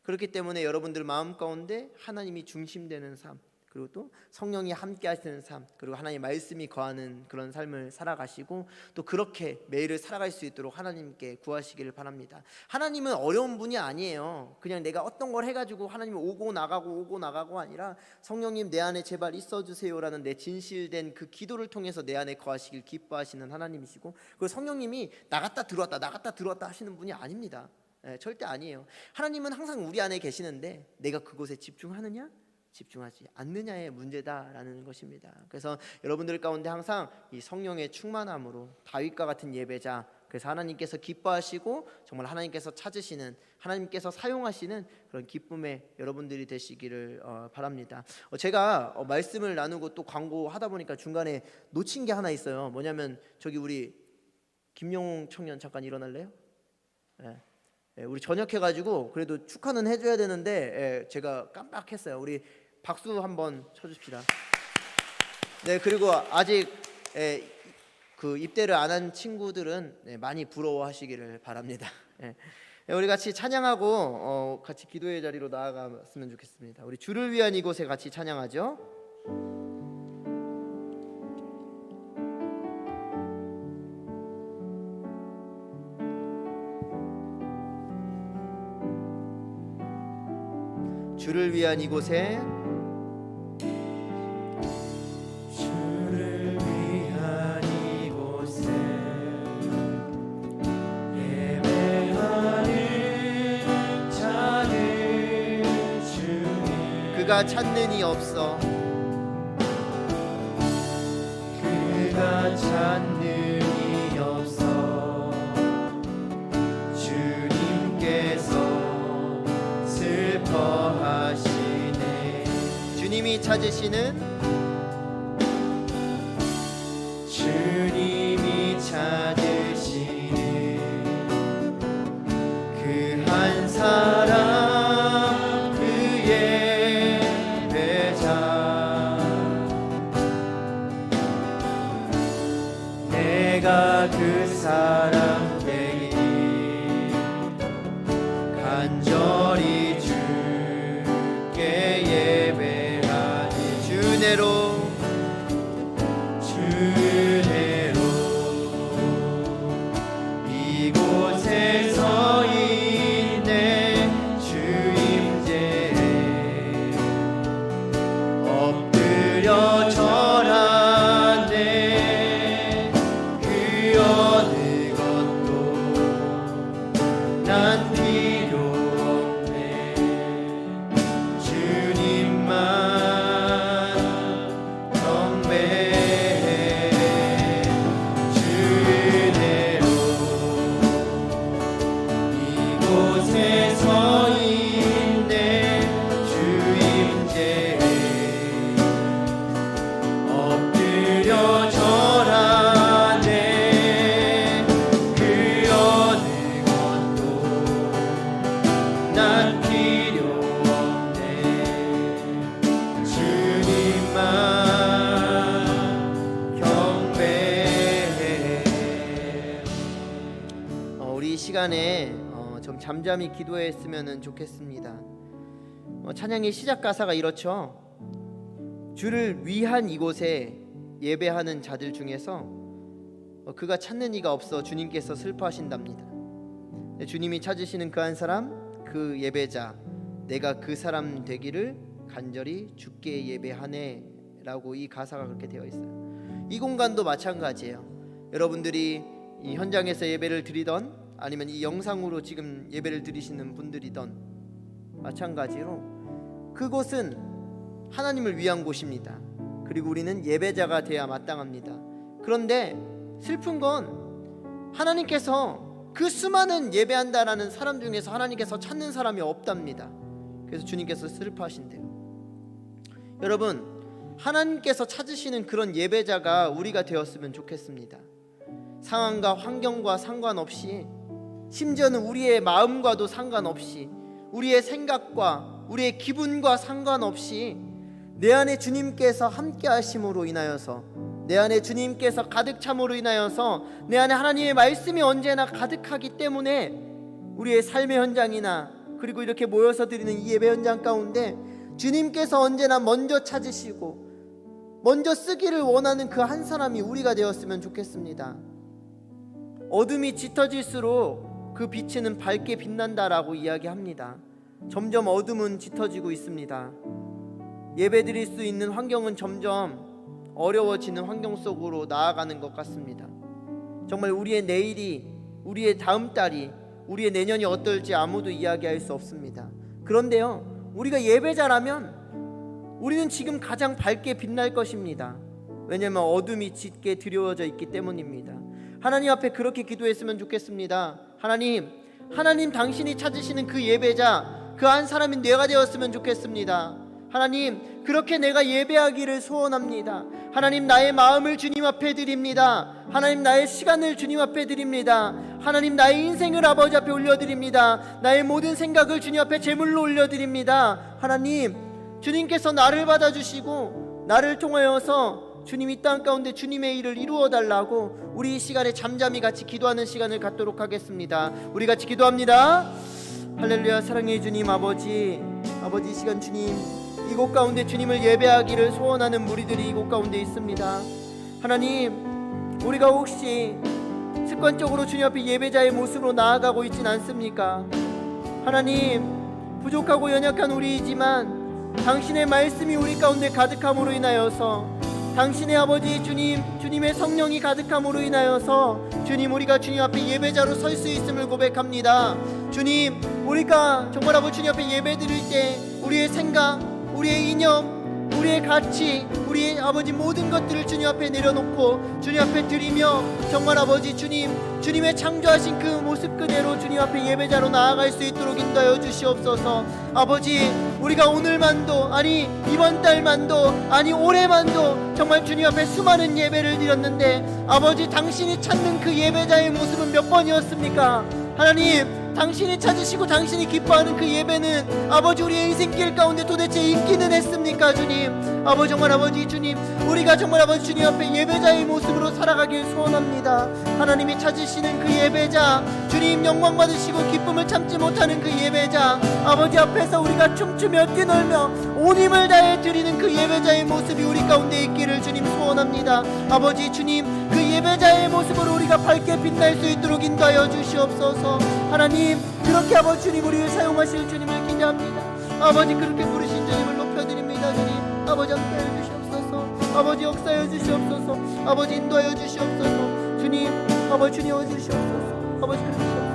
그렇기 때문에 여러분들 마음 가운데 하나님이 중심되는 삶, 그리고 또 성령이 함께 하시는 삶, 그리고 하나님의 말씀이 거하는 그런 삶을 살아가시고 또 그렇게 매일을 살아갈 수 있도록 하나님께 구하시기를 바랍니다. 하나님은 어려운 분이 아니에요. 그냥 내가 어떤 걸 해가지고 하나님이 오고 나가고 아니라, 성령님 내 안에 제발 있어주세요라는 내 진실된 그 기도를 통해서 내 안에 거하시길 기뻐하시는 하나님이시고, 그리고 성령님이 나갔다 들어왔다 하시는 분이 아닙니다. 절대 아니에요. 하나님은 항상 우리 안에 계시는데 내가 그곳에 집중하느냐 집중하지 않느냐의 문제다라는 것입니다. 그래서 여러분들 가운데 항상 이 성령의 충만함으로 다윗과 같은 예배자, 그래서 하나님께서 기뻐하시고 정말 하나님께서 찾으시는, 하나님께서 사용하시는 그런 기쁨의 여러분들이 되시기를 바랍니다. 제가 말씀을 나누고 또 광고하다 보니까 중간에 놓친 게 하나 있어요. 뭐냐면 저기 우리 김영웅 청년 잠깐 일어날래요? 우리 저녁해가지고 그래도 축하는 해줘야 되는데 제가 깜빡했어요. 우리 박수 한번 쳐줍시다. 네, 그리고 아직 그 입대를 안 한 친구들은 많이 부러워하시기를 바랍니다. 우리 같이 찬양하고 같이 기도의 자리로 나아갔으면 좋겠습니다. 우리 주를 위한 이곳에 같이 찬양하죠. 주를 위한 이곳에, 주를 위한 이곳에 예배하는 자들 중에 그가 찾는 이 없어, 그가 찾는 이 없어, 주님께서 슬퍼하시네. 주님이 찾으시는, 주님이 찾으시는 그 한 사람, 그의 배자, 내가 그 사람 되기 간절히 주께 예배하니, 주내로 이곳에 서 있네. 주 임재에 엎드려 절하네. 그 어느 것도 난 필요 없네. 주님만 경배해. 주은혜로 이곳에 서 있네. 주 임재에 엎드려 절하네. 그 어느 것도 난 필요 없네. 주님만 경배해. 우리 이 시간에 좀 잠잠히 기도했으면 좋겠습니다. 찬양의 시작 가사가 이렇죠. 주를 위한 이곳에 예배하는 자들 중에서 그가 찾는 이가 없어 주님께서 슬퍼하신답니다. 주님이 찾으시는 그 한 사람, 그 예배자, 내가 그 사람 되기를 간절히 주께 예배하네 라고 이 가사가 그렇게 되어 있어요. 이 공간도 마찬가지예요. 여러분들이 이 현장에서 예배를 드리던 아니면 이 영상으로 지금 예배를 드리시는 분들이던 마찬가지로 그곳은 하나님을 위한 곳입니다. 그리고 우리는 예배자가 돼야 마땅합니다. 그런데 슬픈 건 하나님께서 그 수많은 예배한다라는 사람 중에서 하나님께서 찾는 사람이 없답니다. 그래서 주님께서 슬퍼하신대요. 여러분, 하나님께서 찾으시는 그런 예배자가 우리가 되었으면 좋겠습니다. 상황과 환경과 상관없이, 심지어는 우리의 마음과도 상관없이, 우리의 생각과 우리의 기분과 상관없이 내 안에 주님께서 함께 하심으로 인하여서, 내 안에 주님께서 가득 참으로 인하여서 내 안에 하나님의 말씀이 언제나 가득하기 때문에 우리의 삶의 현장이나 그리고 이렇게 모여서 드리는 이 예배 현장 가운데 주님께서 언제나 먼저 찾으시고 먼저 쓰기를 원하는 그 한 사람이 우리가 되었으면 좋겠습니다. 어둠이 짙어질수록 그 빛은 밝게 빛난다라고 이야기합니다. 점점 어둠은 짙어지고 있습니다. 예배드릴 수 있는 환경은 점점 어려워지는 환경 속으로 나아가는 것 같습니다. 정말 우리의 내일이, 우리의 다음 달이, 우리의 내년이 어떨지 아무도 이야기할 수 없습니다. 그런데요, 우리가 예배자라면 우리는 지금 가장 밝게 빛날 것입니다. 왜냐하면 어둠이 짙게 드리워져 있기 때문입니다. 하나님 앞에 그렇게 기도했으면 좋겠습니다. 하나님 당신이 찾으시는 그 예배자, 그 한 사람이 내가 되었으면 좋겠습니다. 하나님, 그렇게 내가 예배하기를 소원합니다. 하나님, 나의 마음을 주님 앞에 드립니다. 하나님, 나의 시간을 주님 앞에 드립니다. 하나님, 나의 인생을 아버지 앞에 올려드립니다. 나의 모든 생각을 주님 앞에 제물로 올려드립니다. 하나님, 주님께서 나를 받아주시고 나를 통하여서 주님 이 땅 가운데 주님의 일을 이루어 달라고 우리 이 시간에 잠잠히 같이 기도하는 시간을 갖도록 하겠습니다. 우리 같이 기도합니다. 할렐루야. 사랑해 주님, 아버지 이 시간 주님, 이곳 가운데 주님을 예배하기를 소원하는 무리들이 이곳 가운데 있습니다. 하나님, 우리가 혹시 습관적으로 주님 앞에 예배자의 모습으로 나아가고 있진 않습니까? 하나님, 부족하고 연약한 우리이지만 당신의 말씀이 우리 가운데 가득함으로 인하여서, 당신의 아버지 주님의 성령이 가득함으로 인하여서 주님, 우리가 주님 앞에 예배자로 설 수 있음을 고백합니다. 주님, 우리가 정말 아버지 주님 앞에 예배 드릴 때 우리의 생각, 우리의 이념, 우리의 가치, 우리의 아버지 모든 것들을 주님 앞에 내려놓고 주님 앞에 드리며 정말 아버지 주님의 창조하신 그 모습 그대로 주님 앞에 예배자로 나아갈 수 있도록 인도하여 주시옵소서. 아버지, 우리가 오늘만도, 아니 이번 달만도, 아니 올해만도 정말 주님 앞에 수많은 예배를 드렸는데 아버지, 당신이 찾는 그 예배자의 모습은 몇 번이었습니까? 하나님, 당신이 찾으시고 당신이 기뻐하는 그 예배는 아버지 우리의 인생길 가운데 도대체 있기는 했습니까? 주님, 아버지 정말 아버지 주님, 우리가 정말 아버지 주님 앞에 예배자의 모습으로 살아가길 소원합니다. 하나님이 찾으시는 그 예배자, 주님 영광 받으시고 기쁨을 참지 못하는 그 예배자, 아버지 앞에서 우리가 춤추며 뛰놀며 온 힘을 다해 드리는 그 예배자의 모습이 우리 가운데 있기를 주님 소원합니다. 아버지 주님, 그 예배자의 모습으로 우리가 밝게 빛날 수 있도록 인도하여 주시옵소서. 하나님, 그렇게 아버지 주님 우리를 사용하실 주님을 기대합니다. 아버지, 그렇게 부르신 주님을 높여드립니다. 주님, 아버지 함께하여 주시옵소서. 아버지 역사하여 주시옵소서. 아버지 인도하여 주시옵소서. 주님, 아버지 주님 주시옵소서. 아버지 그렇게 주시옵소서.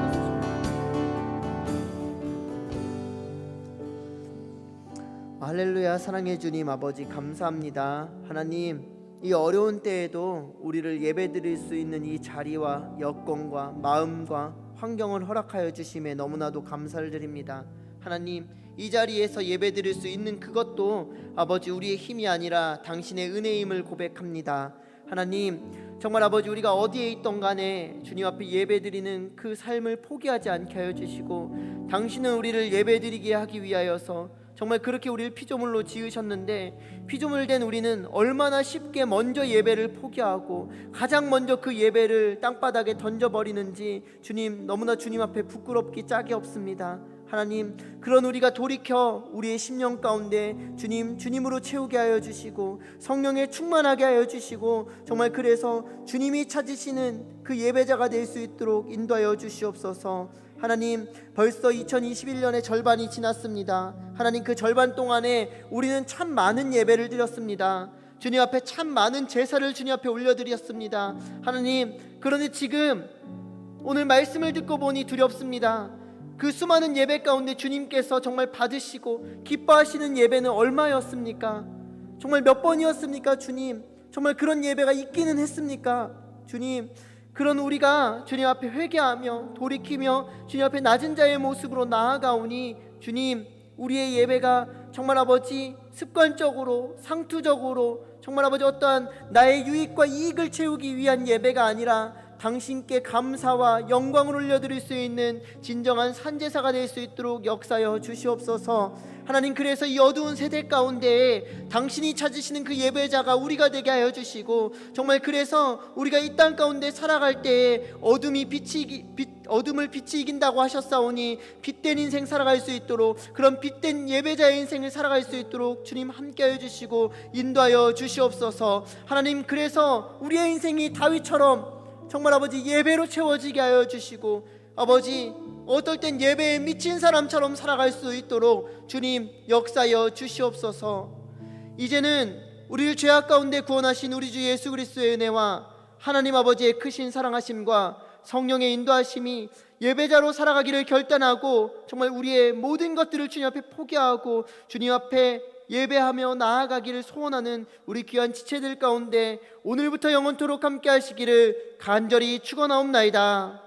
할렐루야. 사랑해 주님, 아버지 감사합니다. 하나님, 이 어려운 때에도 우리를 예배드릴 수 있는 이 자리와 여건과 마음과 환경을 허락하여 주심에 너무나도 감사를 드립니다. 하나님, 이 자리에서 예배드릴 수 있는 그것도 아버지 우리의 힘이 아니라 당신의 은혜임을 고백합니다. 하나님, 정말 아버지 우리가 어디에 있던 간에 주님 앞에 예배드리는 그 삶을 포기하지 않게 하여 주시고, 당신은 우리를 예배드리게 하기 위하여서 정말 그렇게 우리를 피조물로 지으셨는데, 피조물된 우리는 얼마나 쉽게 먼저 예배를 포기하고 가장 먼저 그 예배를 땅바닥에 던져버리는지 주님, 너무나 주님 앞에 부끄럽기 짝이 없습니다. 하나님, 그런 우리가 돌이켜 우리의 심령 가운데 주님으로 채우게 하여 주시고 성령에 충만하게 하여 주시고 정말 그래서 주님이 찾으시는 그 예배자가 될 수 있도록 인도하여 주시옵소서. 하나님, 벌써 2021년의 절반이 지났습니다. 하나님, 그 절반 동안에 우리는 참 많은 예배를 드렸습니다. 주님 앞에 참 많은 제사를 주님 앞에 올려드렸습니다. 하나님, 그런데 지금 오늘 말씀을 듣고 보니 두렵습니다. 그 수많은 예배 가운데 주님께서 정말 받으시고 기뻐하시는 예배는 얼마였습니까? 정말 몇 번이었습니까? 주님, 정말 그런 예배가 있기는 했습니까? 주님, 그런 우리가 주님 앞에 회개하며 돌이키며 주님 앞에 낮은 자의 모습으로 나아가오니 주님, 우리의 예배가 정말 아버지 습관적으로 상투적으로 정말 아버지 어떠한 나의 유익과 이익을 채우기 위한 예배가 아니라 당신께 감사와 영광을 올려드릴 수 있는 진정한 산제사가 될 수 있도록 역사하여 주시옵소서. 하나님, 그래서 이 어두운 세대 가운데에 당신이 찾으시는 그 예배자가 우리가 되게 하여 주시고 정말 그래서 우리가 이 땅 가운데 살아갈 때에 어둠을 빛이 이긴다고 하셨사오니 빛된 인생 살아갈 수 있도록 그런 빛된 예배자의 인생을 살아갈 수 있도록 주님 함께하여 주시고 인도하여 주시옵소서. 하나님, 그래서 우리의 인생이 다윗처럼 정말 아버지 예배로 채워지게 하여 주시고 아버지 어떨 땐 예배에 미친 사람처럼 살아갈 수 있도록 주님 역사하여 주시옵소서. 이제는 우리를 죄악 가운데 구원하신 우리 주 예수 그리스도의 은혜와 하나님 아버지의 크신 사랑하심과 성령의 인도하심이 예배자로 살아가기를 결단하고 정말 우리의 모든 것들을 주님 앞에 포기하고 주님 앞에 예배하며 나아가기를 소원하는 우리 귀한 지체들 가운데 오늘부터 영원토록 함께 하시기를 간절히 축원하옵나이다.